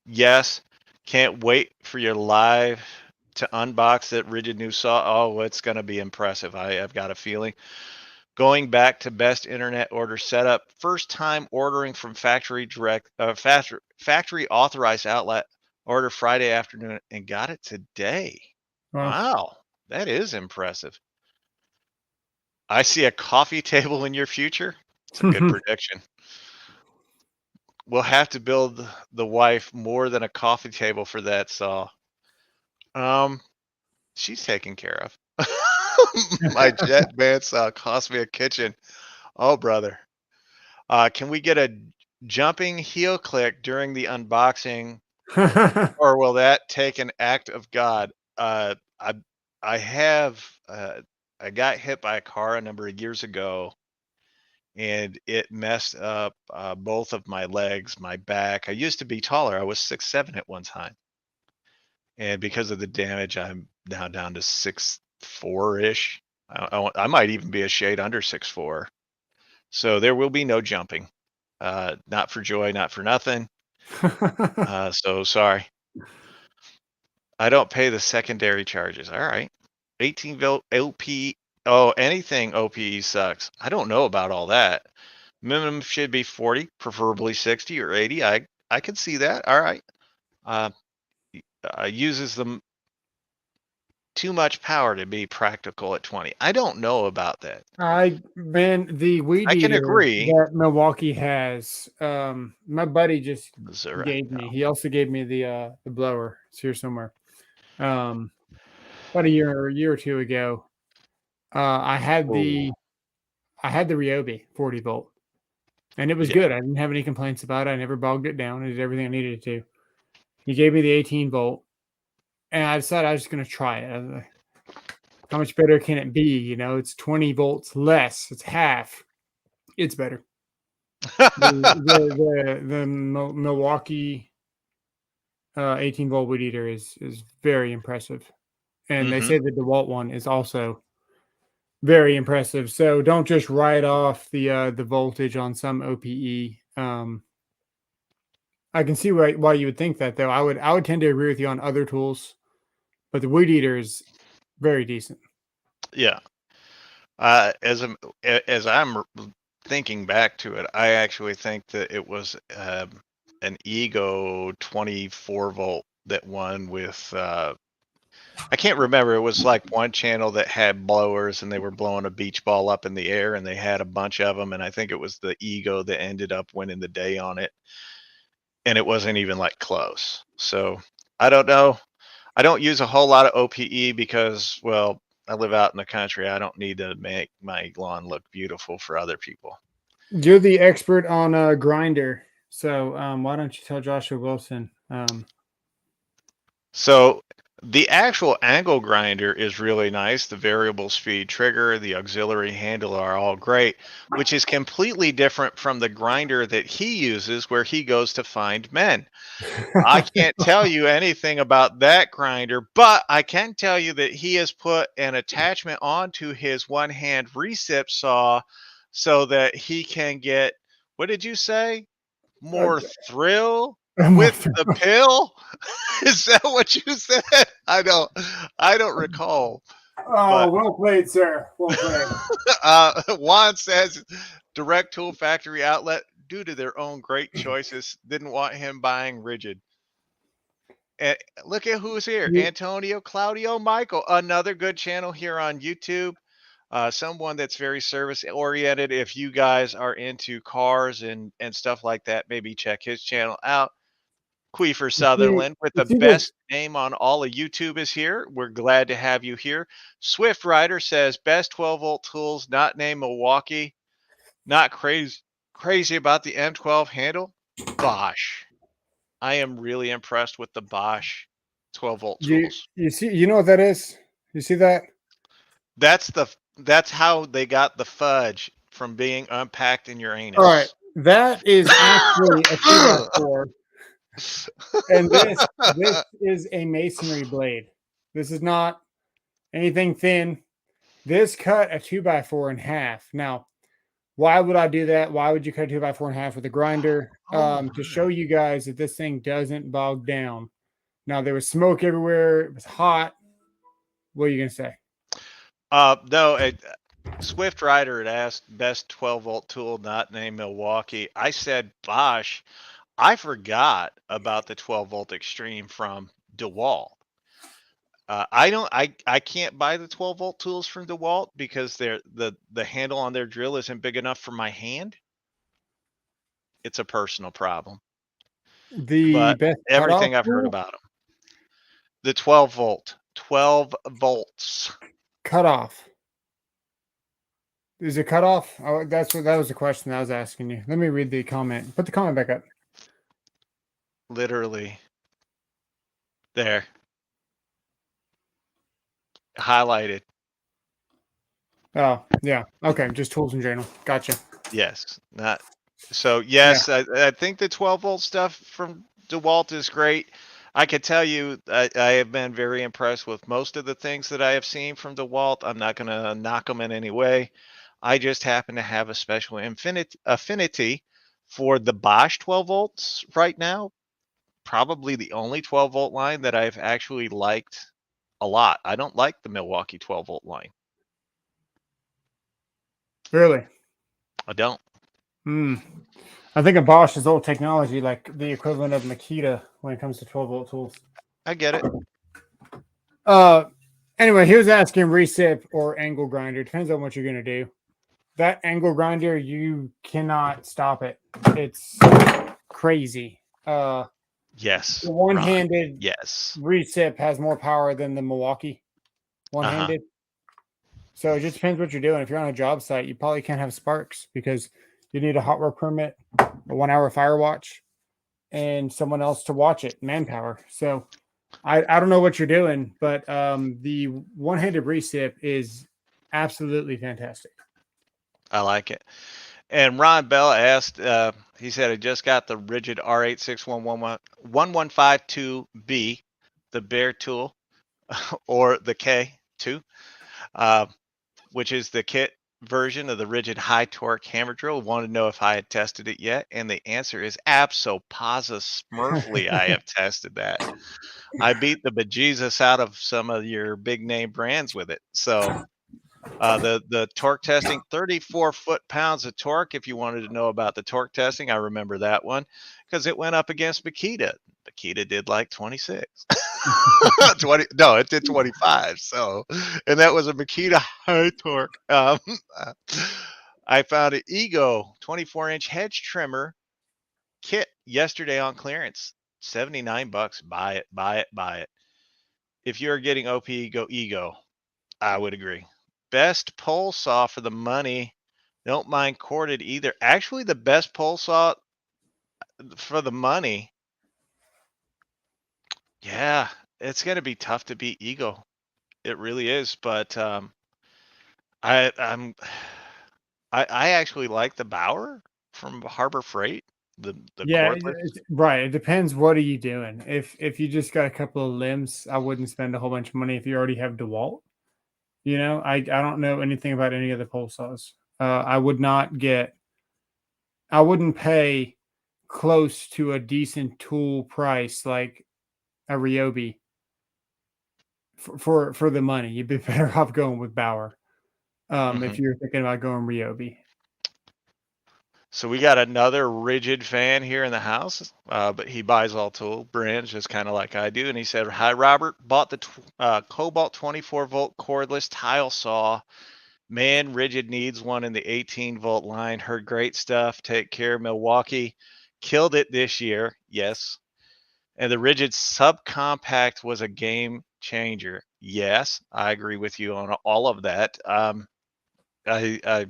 Yes. Can't wait for your live to unbox that Ridgid new saw. Oh, it's going to be impressive. I've got a feeling. Going back to best internet order setup, first time ordering from factory direct, factory authorized outlet. Order Friday afternoon and got it today. Wow, that is impressive. I see a coffee table in your future. It's a good prediction. We'll have to build the wife more than a coffee table for that saw. She's taken care of. My jet bandsaw cost me a kitchen. Oh, brother. Can we get a jumping heel click during the unboxing, or will that take an act of God? I have. I got hit by a car a number of years ago, and it messed up both of my legs, my back. I used to be taller. I was 6'7" at one time, and because of the damage, I'm now down to 6'4" ish. I might even be a shade under 6'4". So there will be no jumping. Not for joy, not for nothing. So sorry. I don't pay the secondary charges. All right. 18 volt OP. Oh, anything OPE sucks. I don't know about all that. Minimum should be 40, preferably 60 or 80. I can see that. All right. Uses them too much power to be practical at 20. I don't know about that. The weed I can eater agree. that Milwaukee has, my buddy just gave me. No. He also gave me the blower. It's here somewhere. About a year or two ago, I had the Ryobi 40 volt, and it was good. I didn't have any complaints about it. I never bogged it down. I did everything I needed to. He gave me the 18 volt, and I decided I was just going to try it. I was like, how much better can it be? You know, it's 20 volts less. It's half. It's better. The Milwaukee 18 volt weed eater is very impressive, and they say the Dewalt one is also very impressive. So don't just write off the voltage on some OPE. I can see why you would think that, though. I would tend to agree with you on other tools, but the weed eater is very decent. Yeah. As I'm thinking back to it, I actually think that it was an Ego 24 volt that won with. I can't remember. It was like one channel that had blowers and they were blowing a beach ball up in the air and they had a bunch of them. And I think it was the Ego that ended up winning the day on it. And it wasn't even like close. So I don't know. I don't use a whole lot of OPE because, well, I live out in the country. I don't need to make my lawn look beautiful for other people. You're the expert on grinder, so why don't you tell Joshua Wilson? So The actual angle grinder is really nice. The variable speed trigger, the auxiliary handle are all great, which is completely different from the grinder that he uses where he goes to find men. I can't tell you anything about that grinder, but I can tell you that he has put an attachment onto his one-hand recip saw so that he can get, what did you say? More thrill with the pill? Is that what you said? I don't recall. Oh, But well played, sir. Well played. Juan says direct tool factory outlet due to their own great choices didn't want him buying Ridgid. And look at who's here. You, Antonio Claudio Michael, another good channel here on YouTube. Someone that's very service oriented. If you guys are into cars and stuff like that, maybe check his channel out. Queefer Sutherland with you the see this? best name on all of YouTube is here. We're glad to have you here. Swift Rider says best 12-volt tools, not named Milwaukee. Not crazy about the M12 handle. Bosch. I am really impressed with the Bosch 12-volt tools. You see? You know what that is? You see that? That's how they got the fudge from being unpacked in your All right. anus. That is actually a 2x4, and this is a masonry blade. This is not anything thin. This cut a 2x4 in half. Now, why would I do that? Why would you cut a 2x4 in half with a grinder? Oh To my. show you guys that this thing doesn't bog down. Now there was smoke everywhere. It was hot. What are you gonna say? No, Swift Rider had asked best 12-volt tool not named Milwaukee. I said Bosch. I forgot about the 12-volt Extreme from Dewalt. I can't buy the 12-volt tools from DeWalt because the handle on their drill isn't big enough for my hand. It's a personal problem. The But best cutoff everything I've heard tool? about them. The 12 volts. Cutoff. Is it cutoff? Oh, that was the question I was asking you. Let me read the comment. Put the comment back up. Literally. There. Highlighted. Oh, yeah. Okay, just tools in general. Gotcha. Yes. Not so yes, I think the 12-volt stuff from DeWalt is great. I can tell you I have been very impressed with most of the things that I have seen from DeWalt. I'm not going to knock them in any way. I just happen to have a special affinity for the Bosch 12 volts right now. Probably the only 12-volt line that I've actually liked a lot. I don't like the Milwaukee 12-volt line. Really? I don't. Hmm. I think of Bosch is old technology, like the equivalent of Makita when it comes to 12-volt tools. I get it. Uh, anyway, he was asking recip or angle grinder. Depends on what you're gonna do. That angle grinder, you cannot stop it. It's crazy. Yes. The Ron. one-handed Yes. recip has more power than the Milwaukee one-handed. So it just depends what you're doing. If you're on a job site, you probably can't have sparks because you need a hot work permit, a 1 hour fire watch, and someone else to watch it, manpower. So I don't know what you're doing, but the one-handed recip is absolutely fantastic. I like it. And Ron Bell asked, he said, I just got the Ridgid R86115152B, the Bear tool, or the K2, which is the kit version of the Ridgid high torque hammer drill. Wanted to know if I had tested it yet. And the answer is abso-smurfly. I have tested that. I beat the bejesus out of some of your big name brands with it. So the torque testing, 34 foot-pounds of torque. If you wanted to know about the torque testing, I remember that one because it went up against Makita. Makita did like 26. 20, no, it did 25. So, and that was a Makita high torque. I found an Ego 24-inch hedge trimmer kit yesterday on clearance. 79 bucks. Buy it, buy it, buy it. If you're getting OP, go Ego. I would agree. Best pole saw for the money. Don't mind corded either. Actually, the best pole saw for the money. Yeah, it's going to be tough to beat Eagle. It really is. But I I'm I actually like the Bauer from Harbor Freight, the Yeah, cordless. right. It depends. What are you doing? If you just got a couple of limbs, I wouldn't spend a whole bunch of money. If you already have Dewalt, I don't know anything about any of the pole saws. I would not get. I wouldn't pay close to a decent tool price like a Ryobi for the money. You'd be better off going with Bauer. If Mhm. you're thinking about going Ryobi. So we got another Ridgid fan here in the house, but he buys all tool brands just kind of like I do. And he said, "Hi, Robert. Bought the Cobalt 24-volt cordless tile saw. Man, Ridgid needs one in the 18-volt line. Heard great stuff. Take care, Milwaukee. Killed it this year. Yes. And the Ridgid subcompact was a game changer. Yes, I agree with you on all of that. I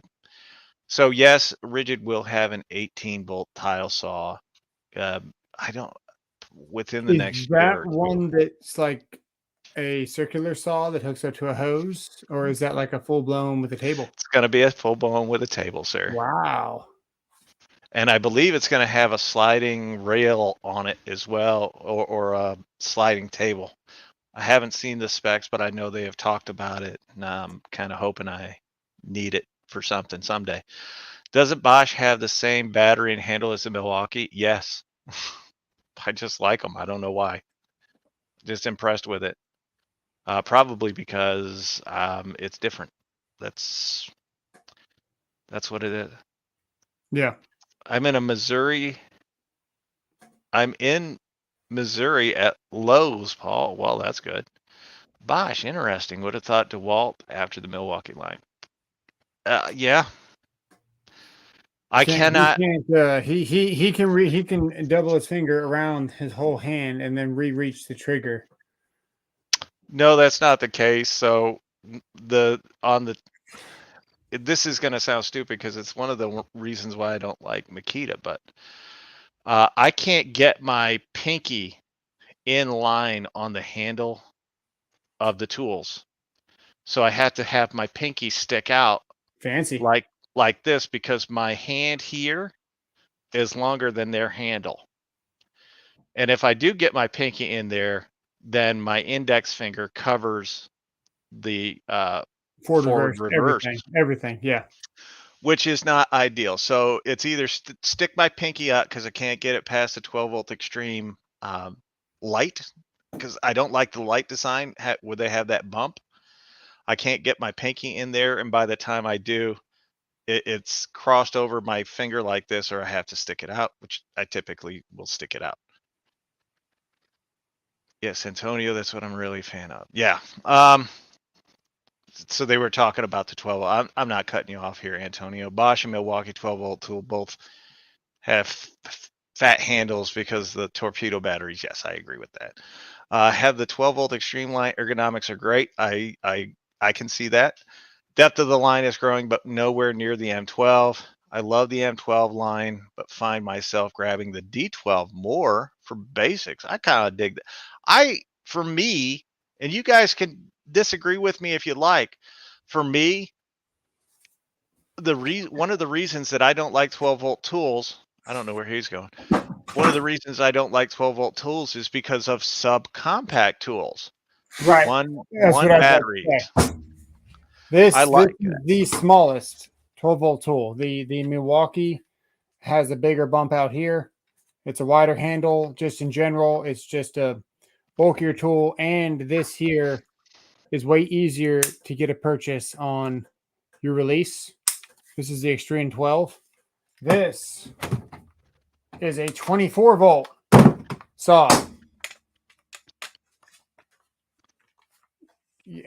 so yes, Ridgid will have an 18-volt tile saw. Uh, I don't within the Is next year that or two. one that's like a circular saw that hooks up to a hose, or is that like a full blown with a table? It's going to be a full blown with a table, sir. Wow. And I believe it's going to have a sliding rail on it as well, or a sliding table. I haven't seen the specs, but I know they have talked about it, and I'm kind of hoping I need it for something someday. Doesn't Bosch have the same battery and handle as the Milwaukee? Yes. I just like them. I don't know why. Just impressed with it. Probably because it's different. That's that's what it is. Yeah. I'm in a Missouri. I'm in Missouri at Lowe's, Paul. Well, that's good. Bosch, interesting. Would have thought DeWalt after the Milwaukee line. Yeah, I He cannot. can't he can double his finger around his whole hand and then reach the trigger. No, that's not the case. So the on the this is going to sound stupid because it's one of the reasons why I don't like Makita, but I can't get my pinky in line on the handle of the tools. So I had to have my pinky stick out Fancy. like this because my hand here is longer than their handle. And if I do get my pinky in there, then my index finger covers the Forward forward reverse, reverse, everything. Yeah. which is not ideal. So it's either stick my pinky up because I can't get it past the 12-volt extreme light because I don't like the light design where they have that bump. I can't get my pinky in there, and by the time I do, it's crossed over my finger like this, or I have to stick it out, which I typically will stick it out. Yes, Antonio, that's what I'm really a fan of. Yeah. So they were talking about the 12. I'm not cutting you off here, Antonio. Bosch and Milwaukee 12-volt tool both have fat handles because the torpedo batteries. Yes, I agree with that. Have the 12-volt extreme line ergonomics are great. I can see that. Depth of the line is growing, but nowhere near the M12. I love the M12 line, but find myself grabbing the D12 more for basics. I kind of dig that. For me, and you guys can disagree with me if you like. For me, one of the reasons that I don't like 12-volt tools, I don't know where he's going. One of the reasons I don't like 12-volt tools is because of subcompact tools. Right. That's what One I was about battery. to say. I This like is it. the smallest 12-volt tool. The Milwaukee has a bigger bump out here. It's a wider handle. Just in general, it's just a bulkier tool. And this here is way easier to get a purchase on your release. This is the Extreme 12. This is a 24-volt saw.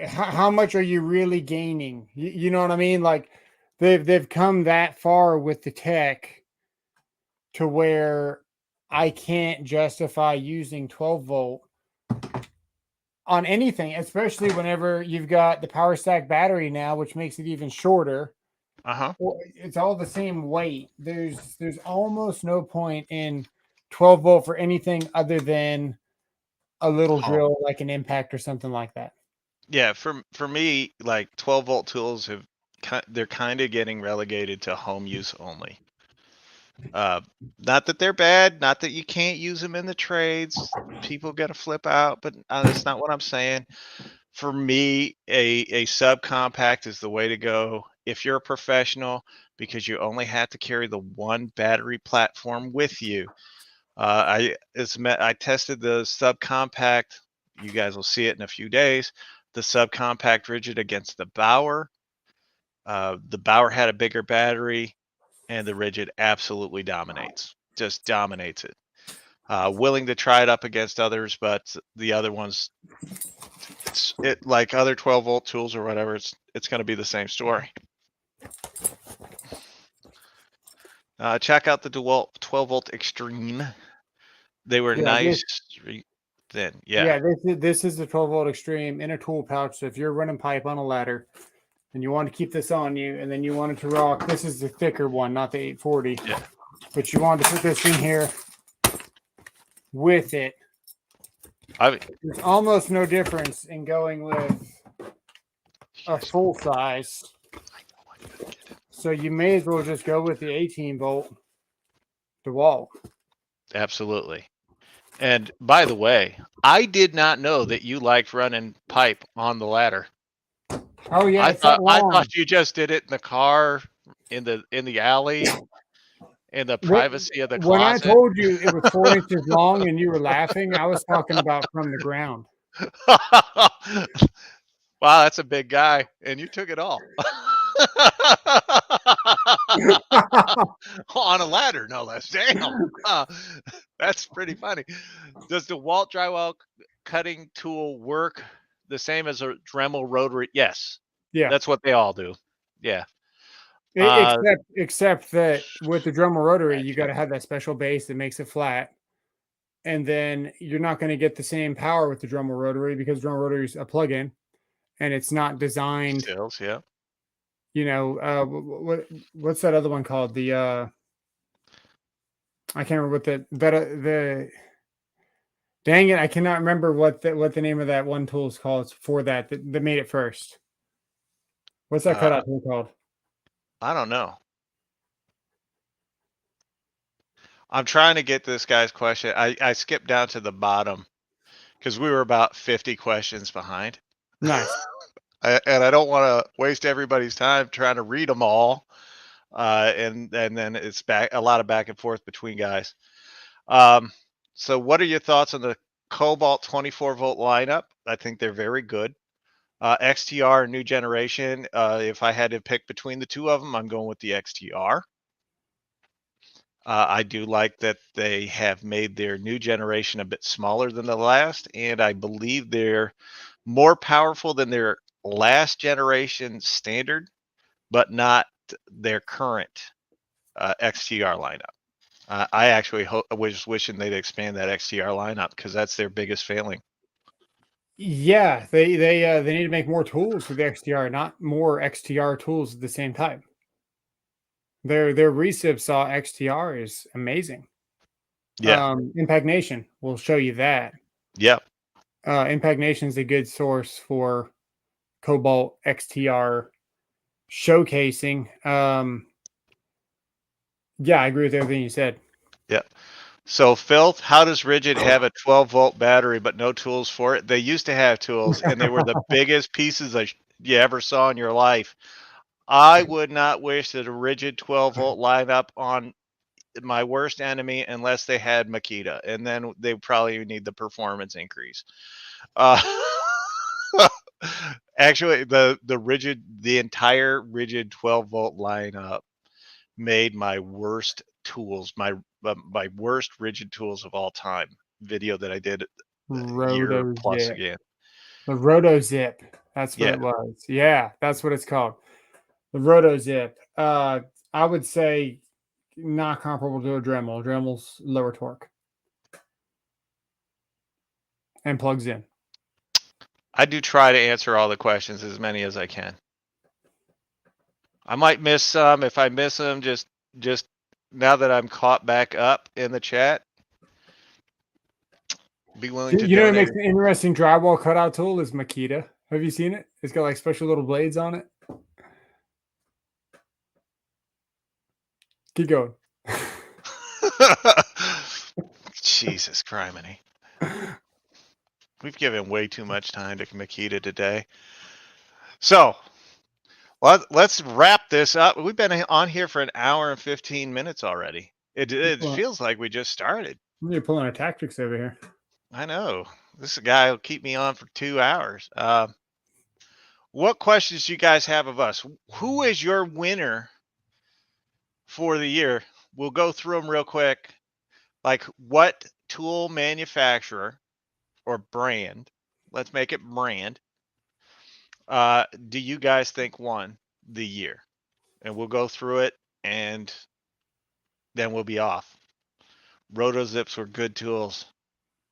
How much are you really gaining? You know what I mean? Like they've come that far with the tech to where I can't justify using 12-volt on anything, especially whenever you've got the power stack battery now, which makes it even shorter. Uh-huh. Well, it's all the same weight. There's almost no point in 12-volt for anything other than a little drill, like an impact or something like that. Yeah, for me, like 12-volt tools they're kind of getting relegated to home use only. Not that they're bad, not that you can't use them in the trades. People got to flip out, but that's not what I'm saying. For me, a subcompact is the way to go if you're a professional, because you only have to carry the one battery platform with you. I tested the subcompact. You guys will see it in a few days. The subcompact Ridgid against the Bauer. The Bauer had a bigger battery, and the Ridgid absolutely dominates. Just dominates it. Willing to try it up against others, but the other ones, it like other 12-volt tools or whatever. It's going to be the same story. Check out the Dewalt 12-volt Extreme. They were nice. Then this is the 12-volt Extreme in a tool pouch. So if you're running pipe on a ladder and you want to keep this on you, and then you want it to rock, this is the thicker one, not the 840. Yeah. But you want to put this in here with it. There's almost no difference in going with a full size. So you may as well just go with the 18-volt Dewalt. Absolutely. And by the way, I did not know that you liked running pipe on the ladder. Oh yeah, I thought you just did it in the car, in the alley, in the privacy of the closet. When I told you it was 4 inches long and you were laughing, I was talking about from the ground. Wow, that's a big guy, and you took it all. On a ladder, no less. Damn. That's pretty funny. Does the Dewalt drywall cutting tool work the same as a Dremel rotary? Yes. Yeah. That's what they all do. Yeah. Except that with the Dremel rotary, you got to have that special base that makes it flat. And then you're not going to get the same power with the Dremel rotary because Dremel rotary is a plug-in and it's not designed. Stills, yeah. You know, what's that other one called? The I can't remember what the dang it, I cannot remember what the name of that one tool is called for that made it first. What's that cutout tool called? I don't know. I'm trying to get this guy's question. I skipped down to the bottom because we were about 50 questions behind. Nice. And I don't want to waste everybody's time trying to read them all. And then it's a lot of back and forth between guys. So what are your thoughts on the Cobalt 24-volt lineup? I think they're very good. XTR new generation. If I had to pick between the two of them, I'm going with the XTR. I do like that they have made their new generation a bit smaller than the last, and I believe they're more powerful than their last generation standard, but not their current XTR lineup. I actually was wishing they'd expand that XTR lineup because that's their biggest failing. Yeah, they need to make more tools for the XTR, not more XTR tools of the same type. Their recip saw XTR is amazing. Yeah. Impact Nation will show you that. Yep. Impact Nation is a good source for Cobalt XTR showcasing. Yeah, I agree with everything you said. Yep. So, Filth, how does Ridgid have a 12-volt battery but no tools for it? They used to have tools, and they were the biggest pieces you ever saw in your life. I would not wish that a Ridgid 12-volt lineup on my worst enemy unless they had Makita, and then they probably need the performance increase. Actually, the entire Ridgid 12-volt lineup made my worst tools, my worst Ridgid tools of all time video that I did a year plus again. The Roto Zip. That's what it was. Yeah, that's what it's called. The Roto Zip. I would say not comparable to a Dremel. Dremel's lower torque and plugs in. I do try to answer all the questions, as many as I can. I might miss some. If I miss them, just now that I'm caught back up in the chat, Be willing to You know what donate makes it. an interesting drywall cutout tool is Makita. Have you seen it? It's got like special little blades on it. Keep going. Jesus criminy. We've given way too much time to Makita today. So let's wrap this up. We've been on here for an hour and 15 minutes already. It feels like we just started. You're pulling our tactics over here. I know. This guy will keep me on for 2 hours. What questions do you guys have of us? Who is your winner for the year? We'll go through them real quick. Like, what tool manufacturer or brand, let's make it brand, do you guys think won the year? And we'll go through it and then we'll be off. Roto Zips were good tools.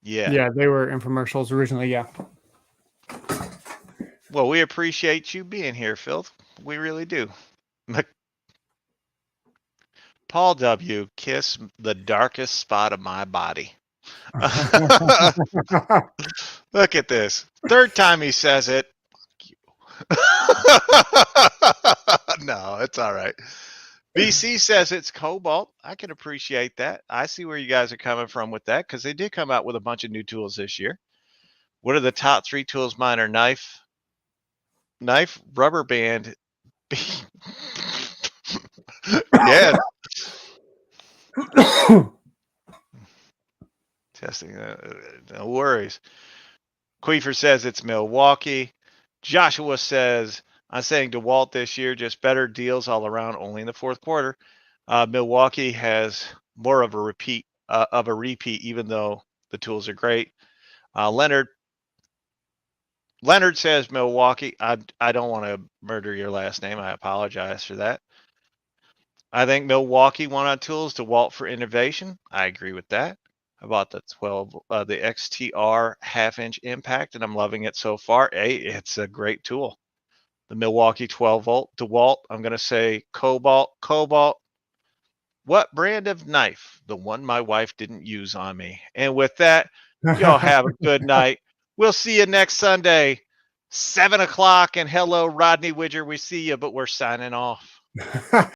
Yeah. Yeah, they were infomercials originally. Yeah. Well, we appreciate you being here, Phil. We really do. Paul W., kiss the darkest spot of my body. Look at this. Third time he says it. No, it's all right. BC says it's Cobalt. I can appreciate that. I see where you guys are coming from with that because they did come out with a bunch of new tools this year. What are the top 3 tools? Mine are knife, rubber band. Yeah. Testing. No worries. Queefer says it's Milwaukee. Joshua says, I'm saying Dewalt this year, just better deals all around, only in the fourth quarter. Milwaukee has more of a repeat, even though the tools are great. Leonard says Milwaukee. I don't want to murder your last name. I apologize for that. I think Milwaukee won on tools. Dewalt for innovation. I agree with that. I bought the the XTR half-inch impact, and I'm loving it so far. Hey, it's a great tool. The Milwaukee 12-volt Dewalt. I'm going to say Cobalt. What brand of knife? The one my wife didn't use on me. And with that, y'all have a good night. We'll see you next Sunday, 7 o'clock. And hello, Rodney Widger. We see you, but we're signing off.